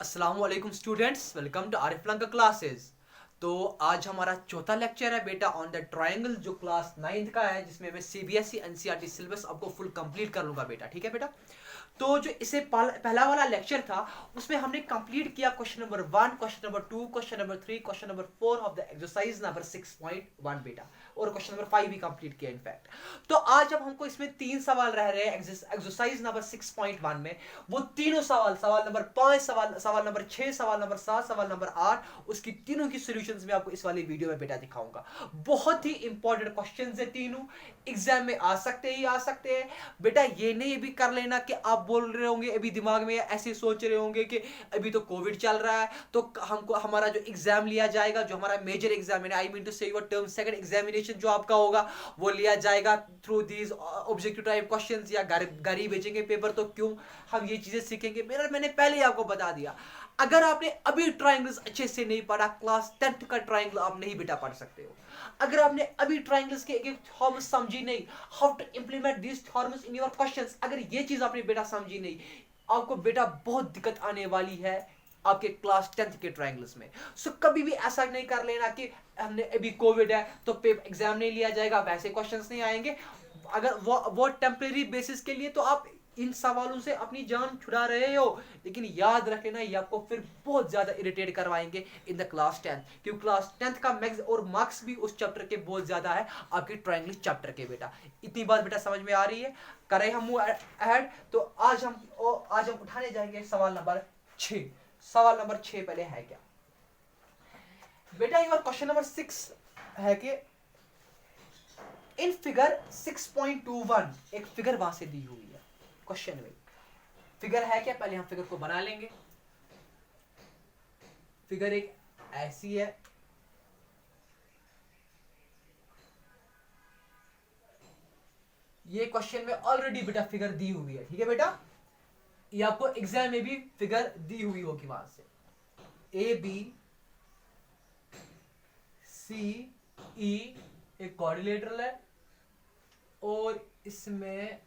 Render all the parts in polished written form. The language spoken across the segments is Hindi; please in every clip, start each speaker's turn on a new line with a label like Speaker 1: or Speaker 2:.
Speaker 1: अस्सलाम वालेकुम students, welcome to Arif Lanka classes. तो आज हमारा चौथा लेक्चर है बेटा ऑन द ट्रायंगल, जो क्लास 9th का है, जिसमें मैं सीबीएसई एनसीईआरटी सिलेबस आपको फुल कंप्लीट कर लूंगा बेटा। ठीक है बेटा। तो जो इससे पहला वाला लेक्चर था उसमें हमने कंप्लीट किया question number 1, question number 2, question number 3, question number 4 of the exercise number 6.1 बेटा, और क्वेश्चन नंबर 5 भी कंप्लीट किया इनफैक्ट। तो आज अब हमको इसमें 3 सवाल रह रहे हैं एक्सरसाइज नंबर 6.1 में। वो तीनों सवाल, सवाल नंबर 5, सवाल नंबर 6, सवाल नंबर 7, सवाल नंबर 8, उसकी तीनों की सॉल्यूशंस मैं आपको इस वाली वीडियो में बेटा दिखाऊंगा। बहुत ही इंपॉर्टेंट क्वेश्चंस है तीनों, एग्जाम में आ सकते हैं बेटा। ये नहीं भी कर लेना कि आप बोल रहे होंगे अभी दिमाग में ऐसे सोच रहे होंगे कि अभी तो कोविड चल रहा है, तो हमको हमारा जो एग्जाम लिया जाएगा, जो हमारा मेजर एग्जाम है, आई मीन टू से योर टर्म सेकंड एग्जामिनेशन जो आपका होगा, वो लिया जाएगा through these objective type questions, या घर ही भेजेंगे पेपर। तो क्यों हम ये चीजें सीखेंगे? मैंने पहले ही आपको बता दिया, अगर आपने अभी ट्रायंगल्स अच्छे से नहीं पढ़ा, क्लास 10th का ट्रायंगल आप नहीं बेटा पढ़ सकते हो। अगर आपने अभी ट्रायंगल्स के एक थॉर्म्स समझी नहीं, how to implement this theorems in your questions, अगर ये चीज आपने बेटा समझी नहीं, आपको बेटा बहुत दिक्कत आने वाली है आपके क्लास 10th के ट्रायंगल्स में। सो कभी भी ऐसा नहीं कर लेना कि हमने अभी कोविड है तो एग्जाम नहीं लिया जाएगा, वैसे क्वेश्चंस नहीं आएंगे। अगर वो टेम्परेरी बेसिस के लिए, तो आप इन सवालों से अपनी जान छुड़ा रहे हो, लेकिन याद रख लेना ये आपको फिर बहुत ज्यादा इरिटेट करवाएंगे इन द क्लास 10th, क्योंकि क्लास 10th का मैक्स और मार्क्स भी उस चैप्टर के बहुत ज्यादा है आपके ट्रायंगल चैप्टर के बेटा। इतनी बात बेटा समझ में आ रही है? करें हम मूव अहेड। तो आज हम उठाने जाएंगे सवाल नंबर 6। सवाल नंबर 6 पहले है क्या बेटा? ये क्वेश्चन नंबर 6 है कि इन फिगर 6.21 एक फिगर वहां से दी हुई है क्वेश्चन में। फिगर है क्या? पहले हम फिगर को बना लेंगे। फिगर एक ऐसी है, ये क्वेश्चन में ऑलरेडी बेटा फिगर दी हुई है। ठीक है बेटा, ये आपको एग्जाम में भी फिगर दी हुई होगी वहां से। ए बी सी ई एक क्वाड्रिलेटरल है, और इसमें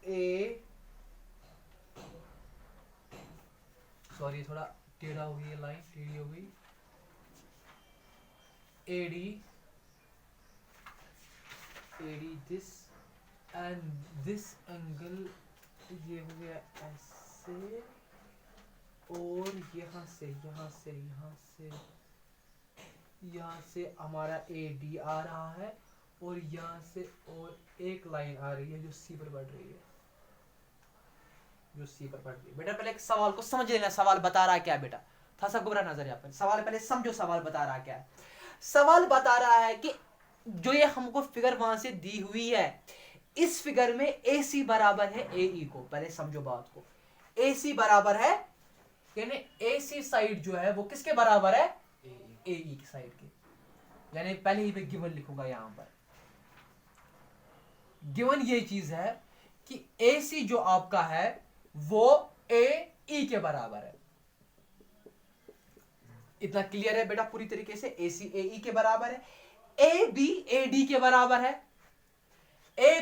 Speaker 1: ए, सॉरी थोड़ा टेढ़ा हुई है, लाइन टेढ़ी हो गई। AD this and this angle ये हो गया ऐसे, और यहाँ से हमारा ए डी आ रहा है, और यहाँ से और एक लाइन आ रही है जो सी पर बढ़ रही है, बेटा पहले एक सवाल को समझ लेना। सवाल बता रहा है क्या बेटा? था सा गुमराह नजर यहाँ पर। सवाल पहले समझो, सवाल बता रहा क्या है। सवाल बता रहा है कि जो ये हमको फिगर वहां से दी हुई है, इस फिगर में ए सी बराबर है ए ई को। पहले समझो बात को, ए सी बराबर है, यानी ए सी साइड जो है वो किसके बराबर है? ए ई की साइड के। यानी पहले ही मैं गिवन लिखूंगा यहां पर। गिवन ये चीज है कि ए सी जो आपका है वो ए ई के बराबर है। इतना क्लियर है बेटा पूरी तरीके से? ए सी ए ई के बराबर है, ए बी ए डी के बराबर है। ए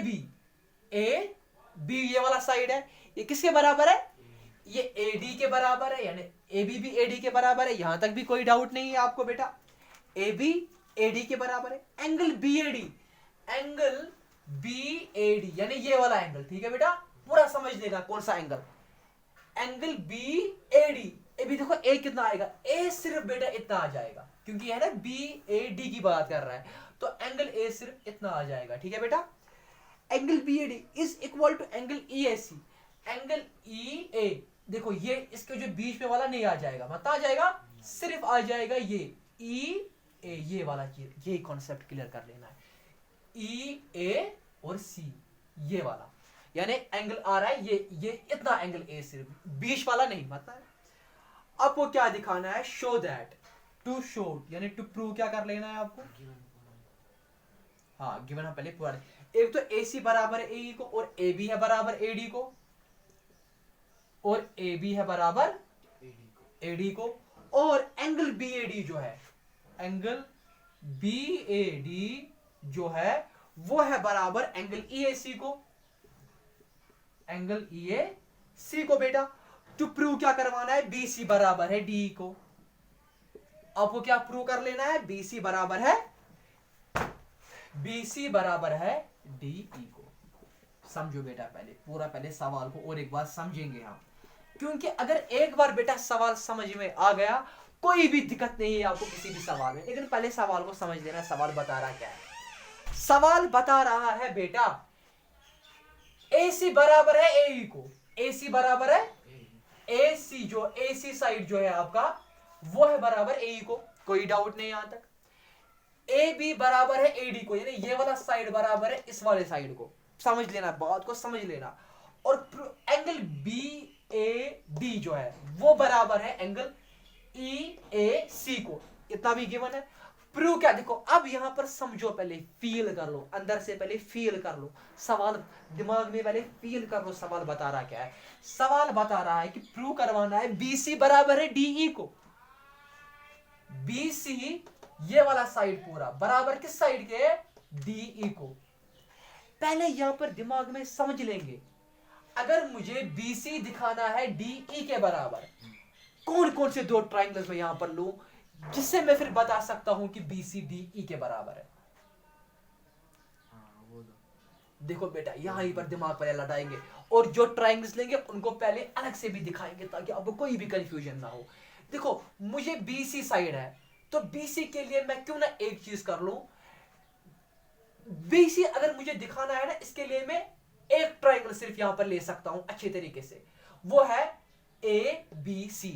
Speaker 1: बी ये वाला साइड है, ये किसके बराबर है? ये ए डी के बराबर है, यानी ए बी भी ए डी के बराबर है। यहां तक भी कोई डाउट नहीं है आपको बेटा? ए बी ए डी के बराबर है। एंगल बी ए डी यानी ये वाला एंगल। ठीक है बेटा, पूरा समझ लेना कौन सा angle. Angle B A D, अभी देखो ए कितना आएगा? ए सिर्फ बेटा इतना आ जाएगा, क्योंकि है ना बी ए डी की बात कर रहा है, तो एंगल ए सिर्फ इतना आ जाएगा। ठीक है बेटा, angle B A D is equal to angle E A C. Angle E A देखो, ये इसके जो बीच में वाला नहीं आ जाएगा, मत आ जाएगा, सिर्फ आ जाएगा ये ई ए, ये वाला चीज। ये कॉन्सेप्ट क्लियर कर लेना है, ई ए और सी ये वाला, यानी एंगल आ रहा है ये इतना एंगल ए सिर्फ, बीच वाला नहीं। मतलब अब वो क्या दिखाना है? शो दैट, टू शो यानी टू प्रूव क्या कर लेना है आपको? हाँ गिवन हम पहले पूरा। एक तो ए सी बराबर है ए को, और ए बी है बराबर ए डी को, और ए बी है बराबर ए डी को, और एंगल बी ए डी जो है, एंगल बी ए डी जो है वो है बराबर एंगल ई ए सी को। एंगल ई ए सी को बेटा। टू प्रूव क्या करवाना है, बी सी बराबर है डी को। आपको क्या प्रूव कर लेना है, बी सी बराबर है डी ई को। समझो बेटा, पहले सवाल को और एक बार समझेंगे हम, क्योंकि अगर एक बार बेटा सवाल समझ में आ गया कोई भी दिक्कत नहीं है आपको किसी भी सवाल में। लेकिन पहले सवाल को समझ लेना, सवाल बता रहा क्या है। सवाल बता रहा है बेटा AC बराबर है AE को। AC बराबर है AC, जो AC साइड जो है आपका वो है बराबर AE को, कोई डाउट नहीं यहां तक। AB बराबर है AD को, यानी ये वाला साइड बराबर है इस वाले साइड को। समझ लेना, बात को समझ लेना। और एंगल BAD जो है वो बराबर है एंगल EAC को, इतना भी गिवन है। प्रूव क्या, देखो अब यहां पर समझो, पहले फील कर लो, अंदर से पहले फील कर लो सवाल, दिमाग में पहले फील कर लो सवाल बता रहा क्या है। सवाल बता रहा है कि प्रूव करवाना है BC बराबर है DE को। BC ये वाला साइड पूरा बराबर किस साइड के, DE को। पहले यहां पर दिमाग में समझ लेंगे, अगर मुझे BC दिखाना है DE के बराबर, कौन कौन से दो ट्राइंगल्स में यहां पर लूं जिससे मैं फिर बता सकता हूं कि BC DE के बराबर है। देखो बेटा यहां पर दिमाग पहले लड़ाएंगे, और जो ट्राइंगल्स लेंगे उनको पहले अलग से भी दिखाएंगे ताकि आपको कोई भी कंफ्यूजन ना हो। देखो मुझे BC साइड है, तो BC के लिए मैं क्यों ना एक चीज कर लूं, BC अगर मुझे दिखाना है ना, इसके लिए मैं एक ट्राइंगल सिर्फ यहां पर ले सकता हूं अच्छे तरीके से, वो है ABC।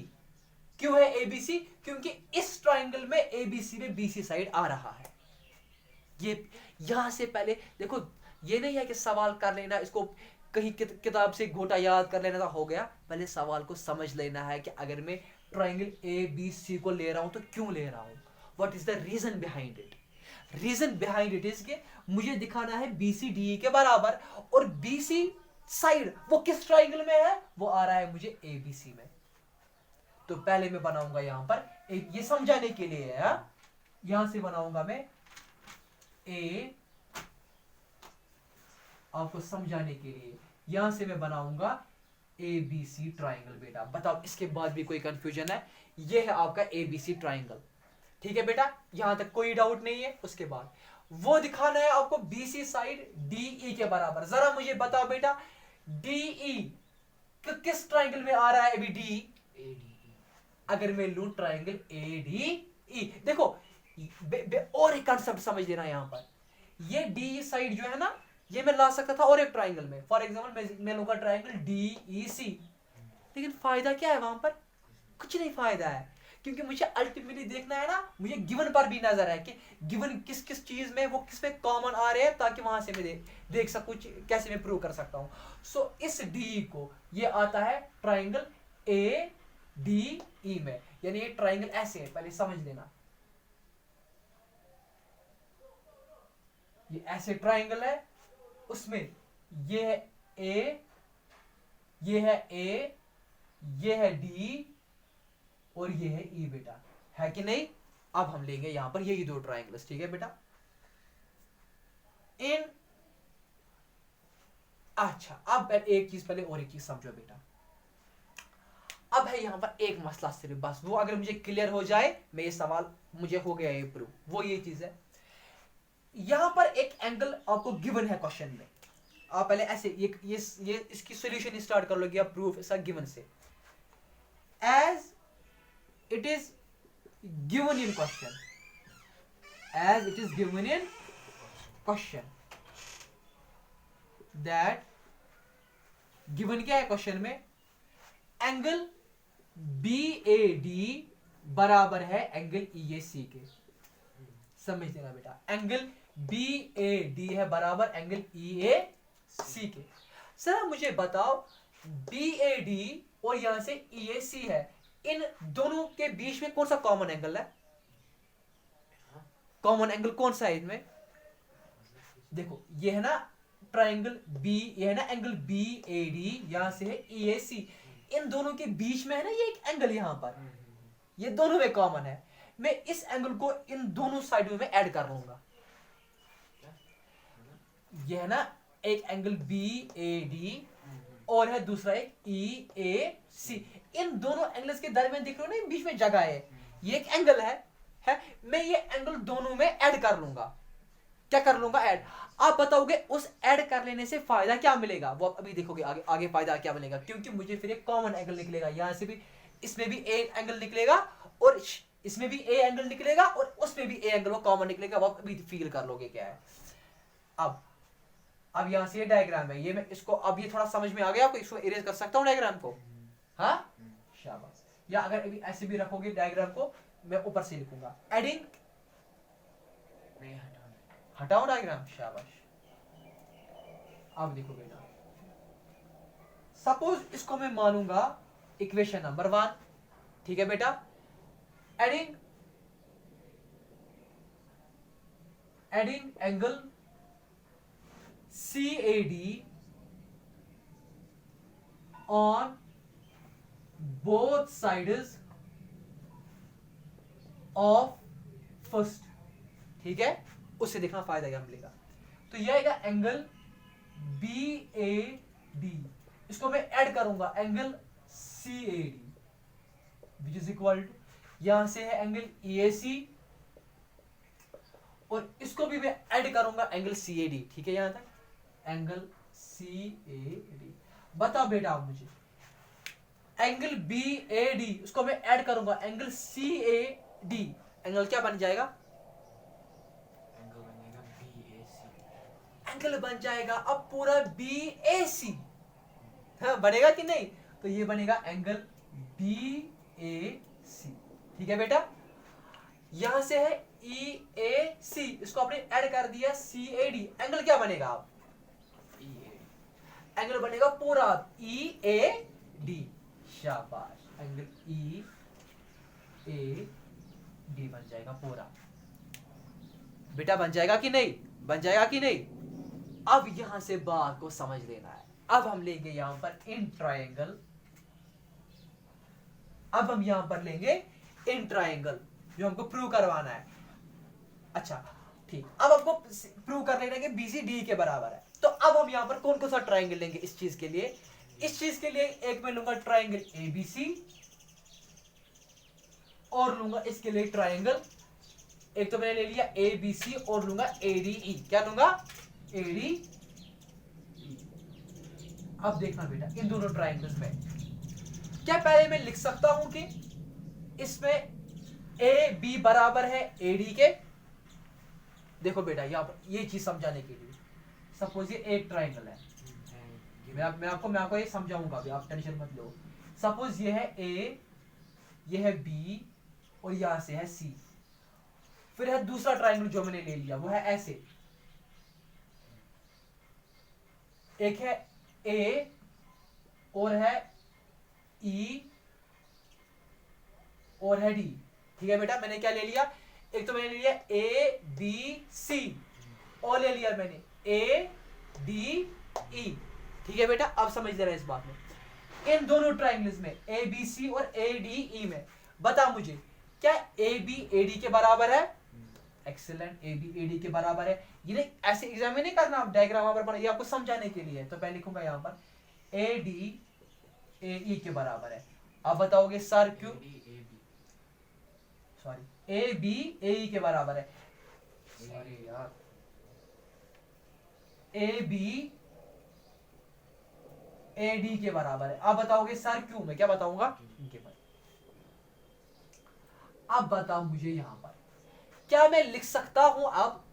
Speaker 1: क्यों है ABC, क्योंकि इस ट्राइंगल में ABC में BC साइड आ रहा है। ये यहां से पहले देखो, ये नहीं है कि सवाल कर लेना, इसको कहीं किताब से घोटा याद कर लेना तो हो गया। पहले सवाल को समझ लेना है कि अगर मैं ट्राइंगल ABC को ले रहा हूं तो क्यों ले रहा हूं, what is the reason behind it. Reason behind it is कि मुझे दिखाना है BC DE के बराबर, और BC साइड वो किस ट्राइंगल में है, वो आ रहा है मुझे ABC में। तो पहले मैं बनाऊंगा यहां पर एक, ये समझाने के लिए है, यहां से बनाऊंगा मैं आपको समझाने के लिए, यहां से मैं बनाऊंगा ABC ट्राइंगल। बेटा बताओ इसके बाद भी कोई कंफ्यूजन है, ये है आपका ABC ट्राइंगल, ठीक है बेटा, यहां तक कोई डाउट नहीं है। उसके बाद वो दिखाना है आपको BC साइड DE के बराबर। जरा मुझे बताओ बेटा DE किस ट्राइंगल में आ रहा है, अभी DE अगर मैं लूं ट्राइंगल ADE, देखो और एक कंसेप्ट समझ लेना यहां पर, ये DE साइड जो है ना, ये मैं ला सकता था और एक ट्राइंगल में, फॉर एग्जांपल मैं लूंगा ट्राइंगल DEC, लेकिन फायदा क्या है वहां पर, कुछ नहीं फायदा है, क्योंकि मुझे अल्टीमेटली देखना है ना, मुझे गिवन पर भी नजर है कि गिवन किस किस चीज में वो किस में कॉमन आ रहे हैं, ताकि वहां से मैं देख सकूं कैसे मैं प्रूव कर सकता हूं। सो इस DE को ये आता है ट्राइंगल ADE में, यानी ये ट्राइंगल ऐसे है, पहले समझ लेना, ये ऐसे ट्राइंगल है, उसमें ये है A, ये है A, ये है D और ये है E बेटा, है कि नहीं। अब हम लेंगे यहां पर यही दो ट्राइंगल्स, ठीक है बेटा। इन अच्छा, अब एक चीज पहले और एक चीज समझो बेटा, अब है यहां पर एक मसला सिर्फ बस, वो अगर मुझे क्लियर हो जाए, मैं ये सवाल मुझे हो गया ये प्रूव, वो ये चीज है, यहां पर एक एंगल आपको गिवन है क्वेश्चन में, आप पहले ऐसे ये इसकी सॉल्यूशन स्टार्ट कर लोगे, आप प्रूफ ऐसा गिवन से, as it is given in question, as it is given in question, that given क्या है क्वेश्चन में, एंगल BAD बराबर है एंगल EAC के। समझ लेना बेटा, एंगल BAD है बराबर एंगल EAC के। सर मुझे बताओ BAD और यहां से EAC है, इन दोनों के बीच में कौन सा कॉमन एंगल है, कॉमन एंगल कौन सा है इनमें, देखो ये है ना ट्राइंगल B, ये है ना एंगल BAD, यहां से है EAC, इन दोनों के बीच में है ना ये एक एंगल, यहां पर ये दोनों में कॉमन है, मैं इस एंगल को इन दोनों साइडों में ऐड कर लूंगा, ये है ना एक एंगल BAD और है दूसरा एक ई ए सी। इन दोनों एंगल्स के दरमियान दिख रहे हो ना, बीच में जगह है, ये एक एंगल है। मैं ये एंगल दोनों में ऐड कर लूंगा। क्या कर लूंगा? ऐड। आप बताओगे उस ऐड कर लेने से फायदा क्या मिलेगा, वो अभी देखोगे आगे आगे फायदा क्या मिलेगा, क्योंकि मुझे फिर एक कॉमन एंगल निकलेगा। यहां से भी, इसमें भी ए एंगल निकलेगा और इसमें भी ए एंगल निकलेगा और उसमें भी ए एंगल वो कॉमन निकलेगा। वो अभी फील कर लोगे क्या है। अब यहां से ये डायग्राम है, ये मैं इसको, अब ये थोड़ा समझ में आ गया आपको, इसको इरेज कर सकता हूं डायग्राम को? हाँ, शाबाश। या अगर अभी ऐसे भी रखोगे डायग्राम को, मैं ऊपर से लिखूंगा एडिंग, हटाओ डायग्राम, शाबाश। अब देखो बेटा, सपोज इसको मैं मानूंगा इक्वेशन नंबर 1, ठीक है बेटा। Adding angle CAD on both sides of first, ठीक है, उससे देखना फायदा क्या मिलेगा। तो यह आएगा एंगल BAD, इसको मैं ऐड करूंगा angle CAD which is equal to, यहां से है एंगल EAC और इसको भी मैं ऐड करूंगा एंगल CAD, ठीक है, यहां तक एंगल CAD। बताओ बेटा मुझे, एंगल BAD उसको मैं ऐड करूंगा एंगल CAD, एंगल क्या बन जाएगा? एंगल बन जाएगा अब पूरा BAC, हाँ, बनेगा कि नहीं? तो ये बनेगा एंगल BAC, ठीक है बेटा। यहां से है EAC, इसको आपने ऐड कर दिया CAD, एंगल क्या बनेगा? आप एंगल बनेगा पूरा EAD, शाबाश, एंगल EAD बन जाएगा पूरा। बेटा बन जाएगा कि नहीं? बन जाएगा कि नहीं? अब यहां से बात को समझ लेना है। अब हम लेंगे यहां पर इन ट्रायंगल, अब हम यहां पर लेंगे इन ट्रायंगल जो हमको प्रूव करवाना है। अच्छा ठीक, अब हमको प्रूव कर लेना है कि BC D के बराबर है। तो अब हम यहां पर कौन कौन सा ट्रायंगल लेंगे इस चीज के लिए? इस चीज के लिए एक मैं लूंगा ट्रायंगल ABC और लूंगा इसके लिए ट्रायंगल, एक तो मैंने ले लिया ABC और लूंगा ADE। क्या लूंगा? ADE। अब देखना बेटा, इन दोनों ट्रायंगल्स में क्या पहले मैं लिख सकता हूं कि इसमें AB बराबर है AD के? देखो बेटा यहां पर ये चीज समझाने के लिए, सपोज ये एक ट्रायंगल है, मैं आपको ये समझाऊंगा अभी, आप टेंशन मत लो। सपोज ये है A, ये है B और यहां से है C। फिर है दूसरा ट्रायंगल जो मैंने ले लिया, वो है ऐसे, एक है A और है E और है D, ठीक है बेटा। मैंने क्या ले लिया? एक तो मैंने ले लिया ABC और ले लिया मैंने ADE, ठीक है बेटा। अब समझ ले रहे हैं इस बात में, इन दोनों ट्रायंगल्स में ABC और ADE में बता मुझे क्या AB AD के बराबर है? एक्सीलेंट, AB AD के बराबर है। ये ऐसे एग्जाम में नहीं करना, आप डायग्राम पर बना, ये आपको समझाने के लिए। तो मैं लिखूंगा यहां पर AD AE के बराबर है। अब बताओगे सर क्यों? सॉरी, AB AE के बराबर है, सॉरी यार, AB AD के बराबर है। अब बताओगे सर क्यों? मैं क्या बताऊंगा? इनके पर। अब बताओ मुझे यहां पर क्या मैं लिख सकता हूं अब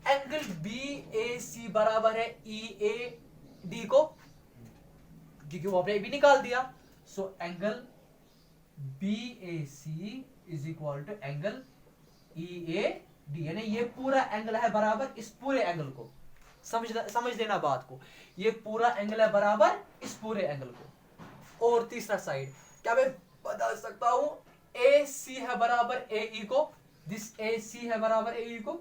Speaker 1: एंगल BAC बराबर है EAD को, क्योंकि वो आपने भी निकाल दिया। So angle BAC is equal to angle EAD, यानी ये पूरा एंगल है बराबर इस पूरे एंगल को। समझ लेना बात को, ये पूरा एंगल है बराबर इस पूरे एंगल को। और तीसरा साइड क्या मैं बता सकता हूं? AC है बराबर AE को, दिस AC है बराबर AE को।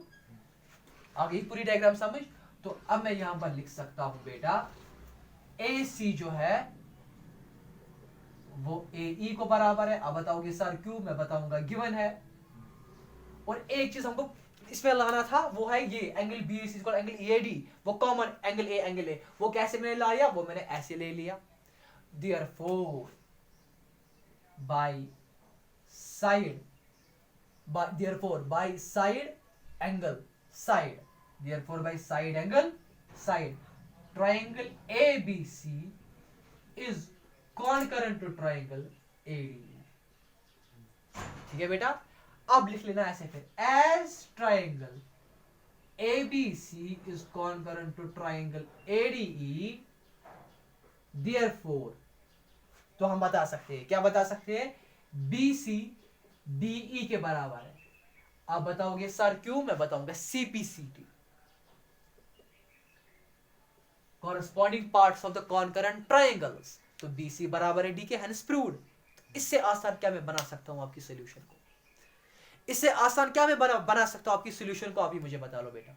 Speaker 1: आगे पूरी डायग्राम समझ। तो अब मैं यहां पर लिख सकता हूं बेटा, AC जो है वो AE को बराबर है। अब बताओगे सर क्यों? मैं बताऊंगा, गिवन है। और एक चीज हमको इसमें लाना था वो है ये angle B is equal angle EAD, वो कॉमन एंगल ए, वो कैसे मैंने लाया, वो मैंने ऐसे ले लिया। Therefore by side angle side triangle ABC is कॉनकरेंट to triangle AD। ठीक है बेटा, अब लिख लेना ऐसे फिर, as triangle ABC is कॉनकरेंट to triangle ADE, therefore, तो हम बता सकते हैं, क्या बता सकते हैं, BC DE के बराबर है। आप बताओगे सर क्यों, मैं बताऊंगा, CPCT corresponding parts of the कॉनकरेंट triangles, तो BC बराबर है D के, हेंस प्रूव्ड। इससे आसान क्या मैं बना सकता हूं आपकी सोल्यूशन को, इससे आसान क्या मैं बना सकता हूं आपकी सोल्यूशन को, आप ही मुझे बता लो बेटा।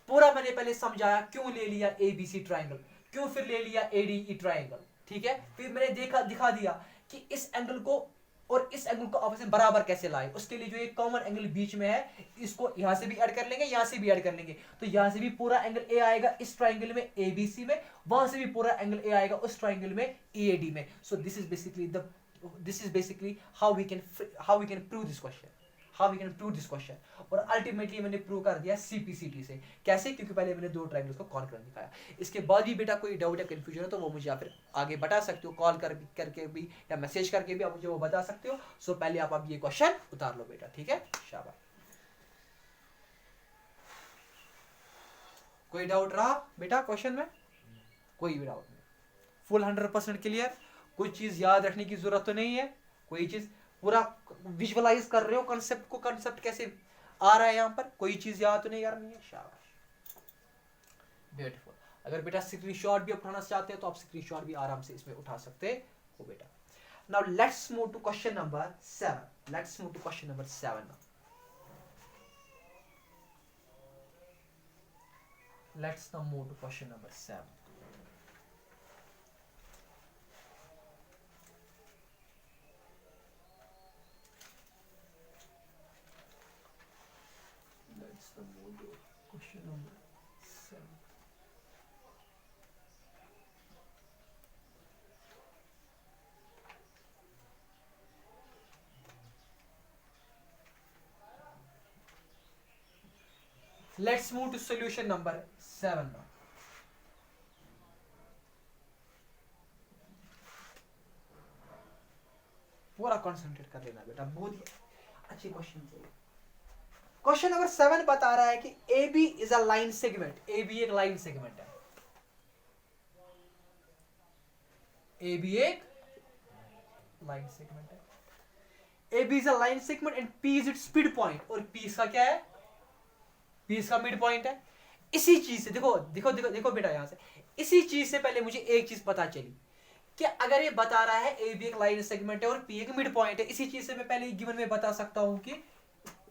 Speaker 1: पूरा मैंने पहले समझाया क्यों ले लिया ABC ट्राइंगल, क्यों फिर ले लिया ADE ट्राइंगल, ठीक है। फिर मैंने दिखा दिया कि इस एंगल को और इस एंगल को आपस में बराबर कैसे लाए। उसके लिए जो ये कॉमन एंगल बीच में है, इसको यहां से भी ऐड कर लेंगे, यहां से भी ऐड कर लेंगे, तो यहां से भी पूरा एंगल A आएगा इस ट्राइंगल में ABC में, वहां से भी पूरा एंगल A आएगा उस ट्राइंगल में EAD में। So this is basically how we can prove this question. और अल्टीमेटली मैंने प्रूव कर दिया CPCT से। कैसे, क्योंकि पहले मैंने दो ट्रायंगल्स को कॉन्करेंट दिखाया। इसके बाद भी बेटा कोई डाउट या कंफ्यूजन है तो वो मुझे फिर आगे बता सकते हो, कॉल करके भी या मैसेज करके भी आप मुझे वो बता सकते हो। सो पहले आप ये क्वेश्चन उतार लो बेटा, ठीक है, शाबाश। कोई डाउट रहा बेटा क्वेश्चन में, कोई भी डाउट नहीं, फुल 100% क्लियर, कोई चीज याद रखने की जरूरत तो नहीं है, कोई चीज पूरा विजुअलाइज कर रहे हो कॉन्सेप्ट को, कॉन्सेप्ट कैसे आ रहा है यहाँ पर, कोई चीज याद तो नहीं करनी है, शाबाश, ब्यूटीफुल। अगर बेटा स्क्रीनशॉट भी उठाना चाहते हैं तो आप स्क्रीनशॉट भी आराम से इसमें उठा सकते हो बेटा। Now let's move to question number 7। Let's move to question number 7 now. Let's now move to question number 7. Let's now move to question number 7. Let's move to solution number 7 now. पूरा कंसंट्रेट कर लेना बेटा, बहुत ही अच्छे क्वेश्चन है। क्वेश्चन नंबर 7 बता रहा है कि AB is a line segment. AB एक लाइन सेगमेंट है, AB एक लाइन सेगमेंट है। AB is a line segment and P is it's mid point, और P इसका क्या है, P इसका मिड पॉइंट है। इसी चीज से देखो बेटा, यहां से इसी चीज से पहले मुझे एक चीज पता चली कि अगर ये बता रहा है AB एक लाइन सेगमेंट है और P एक मिड पॉइंट है, इसी चीज से मैं पहले गिवन में बता सकता हूं कि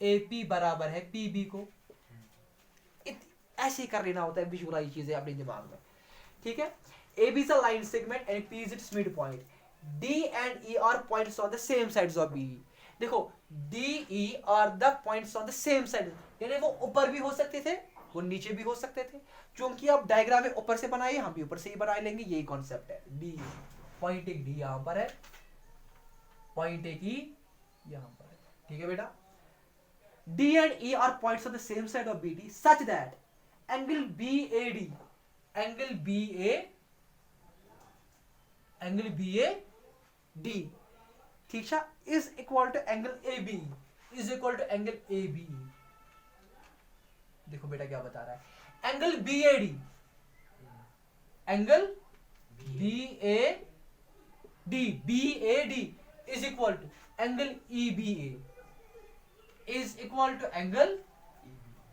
Speaker 1: AP बराबर है PB को। ऐसे ही कर लेना होता है विजुअलाइज चीजें अपने दिमाग में, ठीक है। AB is a line segment and P is its midpoint. D and E are points on the same sides of BE. देखो D, E are the points on the same side. यानी वो ऊपर भी हो सकते थे, वो नीचे भी हो सकते थे। क्योंकि आप डायग्राम में ऊपर से बनाइए, हम भी ऊपर से ही बना लेंगे, यही कॉन्सेप्ट है। D पॉइंट एक D यहां पर है, पॉइंट एक E यहां पर है, ठीक है बेटा। D and E are points on the same side of BD such that angle BAD, angle BAD, ठीक है, is equal to angle AB, is equal to angle ABE। देखो बेटा क्या बता रहा है, angle BAD, angle BAD is equal to angle EBA, is equal to angle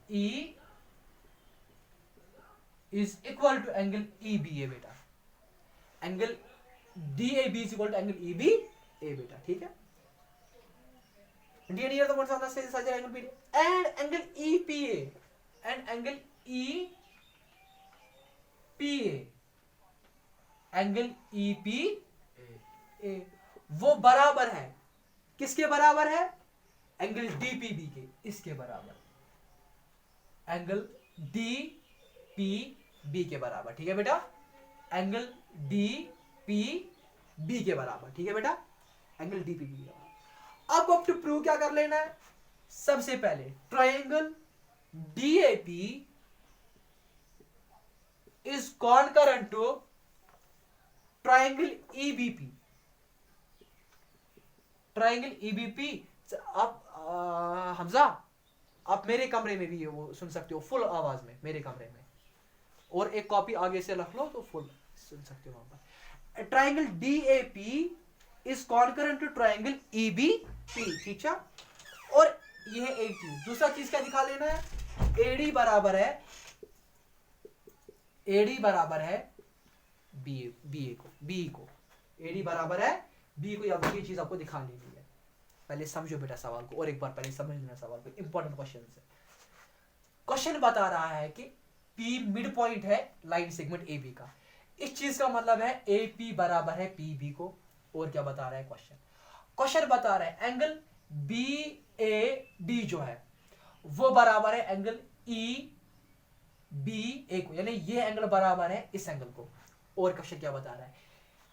Speaker 1: E is equal to angle EBA बेटा। Angle DAB is equal to angle EBA बेटा, ठीक है। D and E are the ones on the same side angle BD and angle EPA and angle EPA, angle EPA वो बराबर है, किसके बराबर है, एंगल DPB के, इसके बराबर। एंगल डी पी बी के बराबर, ठीक है बेटा, एंगल डी पी बी के बराबर, ठीक है बेटा, एंगल डी पी बी के बराबर। अब टू प्रूव क्या कर लेना है, सबसे पहले triangle DAP is कॉनकरेंट to triangle EBP. Triangle EBP, आप हमजा आप मेरे कमरे में भी ये वो सुन सकते हो फुल आवाज में, मेरे कमरे में, और एक कॉपी आगे से रख लो तो फुल सुन सकते हो वहां पर। Triangle DAP is कॉनकरेंट to triangle EBP, ठीक है। और ये एक चीज, दूसरा चीज क्या दिखा लेना है, एडी बराबर है बी को एडी बराबर है बी को, ये चीज आपको दिखानी है। पहले समझो बेटा सवाल को, और एक बार पहले समझ लेना सवाल को, इंपॉर्टेंट क्वेश्चन है। क्वेश्चन बता रहा है कि P मिड पॉइंट है लाइन सेगमेंट AB का, इस चीज का मतलब है AP बराबर है PB को। और क्या बता रहा है क्वेश्चन बता रहा है एंगल BAD जो है वो बराबर है एंगल EBA को, यानी ये एंगल बराबर है इस एंगल को। और क्वेश्चन क्या बता रहा है,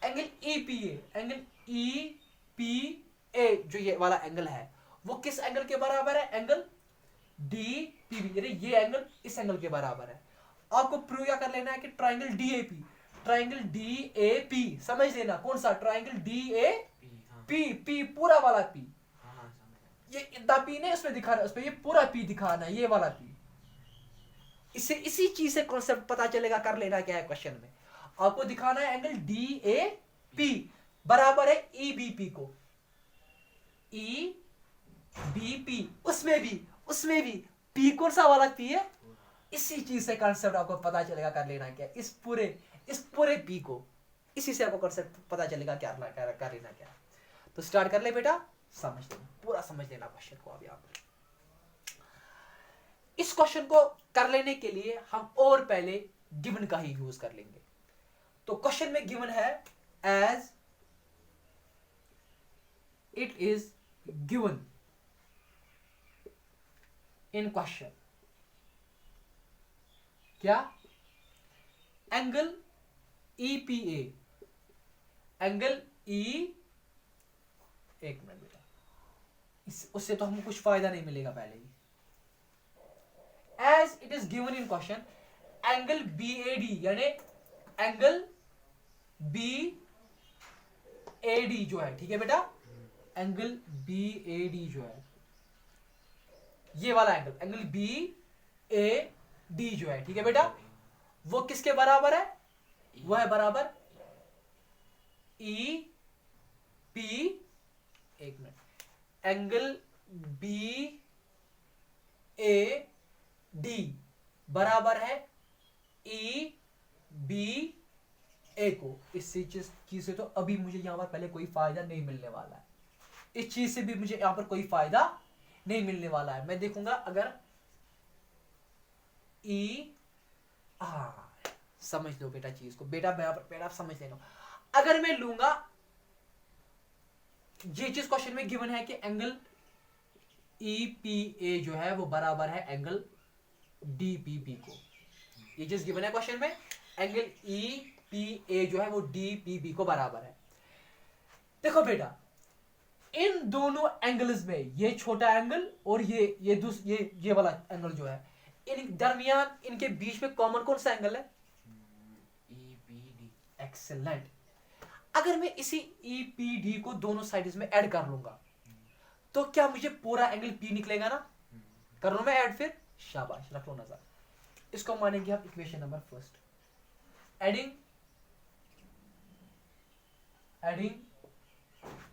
Speaker 1: एंगल EPA जो ये वाला एंगल है वो किस एंगल के बराबर है, एंगल DPB, यानी ये एंगल इस एंगल के बराबर है। आपको प्रूव क्या कर लेना है कि ट्रायंगल DAP समझ लेना, कौन सा ट्रायंगल DAP, पूरा वाला P, ये इतना P नहीं उसमें दिखाना, उसमें ये पूरा P दिखाना है, ये वाला P। इससे इसी चीज से कॉन्सेप्ट पता चलेगा, कर लेना क्या है क्वेश्चन में। आपको दिखाना है एंगल DAP बराबर है EBP को, EBP, उसमें भी P कौन सा वाला P है, इसी चीज से कॉन्सेप्ट आपको पता चलेगा, कर लेना क्या, इस पूरे P को, इसी से आपको कॉन्सेप्ट पता चलेगा क्या कर लेना क्या। तो स्टार्ट कर ले बेटा, समझ लेना, पूरा समझ लेना क्वेश्चन को। अब यहाँ पर इस क्वेश्चन को कर लेने के लिए हम और पहले गिवन का ही यूज कर लेंगे। तो क्वेश्चन में गिवन है as it is given in question, क्या, एंगल EPA, एंगल एक मिनट बेटा, उससे तो हमको कुछ फायदा नहीं मिलेगा पहले ही। As it is given in question angle BAD, यानी एंगल BAD जो है, ठीक है बेटा, एंगल BAD जो है, ये वाला एंगल BAD जो है, ठीक है बेटा, वो किसके बराबर है, वो है बराबर EP, एक मिनट, एंगल BAD बराबर है EBA को। इस चीज से तो अभी मुझे यहां पर पहले कोई फायदा नहीं मिलने वाला है, इस चीज से भी मुझे यहां पर कोई फायदा नहीं मिलने वाला है। मैं देखूंगा अगर समझ लो बेटा चीज को, बेटा समझ लेना। अगर मैं लूंगा, ये चीज क्वेश्चन में गिवन है कि एंगल EPA जो है वो बराबर है एंगल DPB को, ये चीज गिवन है क्वेश्चन में, एंगल EPA जो है वो DPB को बराबर है। देखो बेटा, इन दोनों एंगल्स में, ये छोटा एंगल और ये वाला एंगल जो है, इन दरमियान इनके बीच में कॉमन कौन सा एंगल है, EPD। एक्सेलेंट। अगर मैं इसी EPD को दोनों साइड्स में ऐड कर लूंगा तो क्या मुझे पूरा एंगल P निकलेगा ना, कर लूं मैं ऐड, फिर शाबाश, रख लो नजर। इसको मानेंगे हम equation number first, adding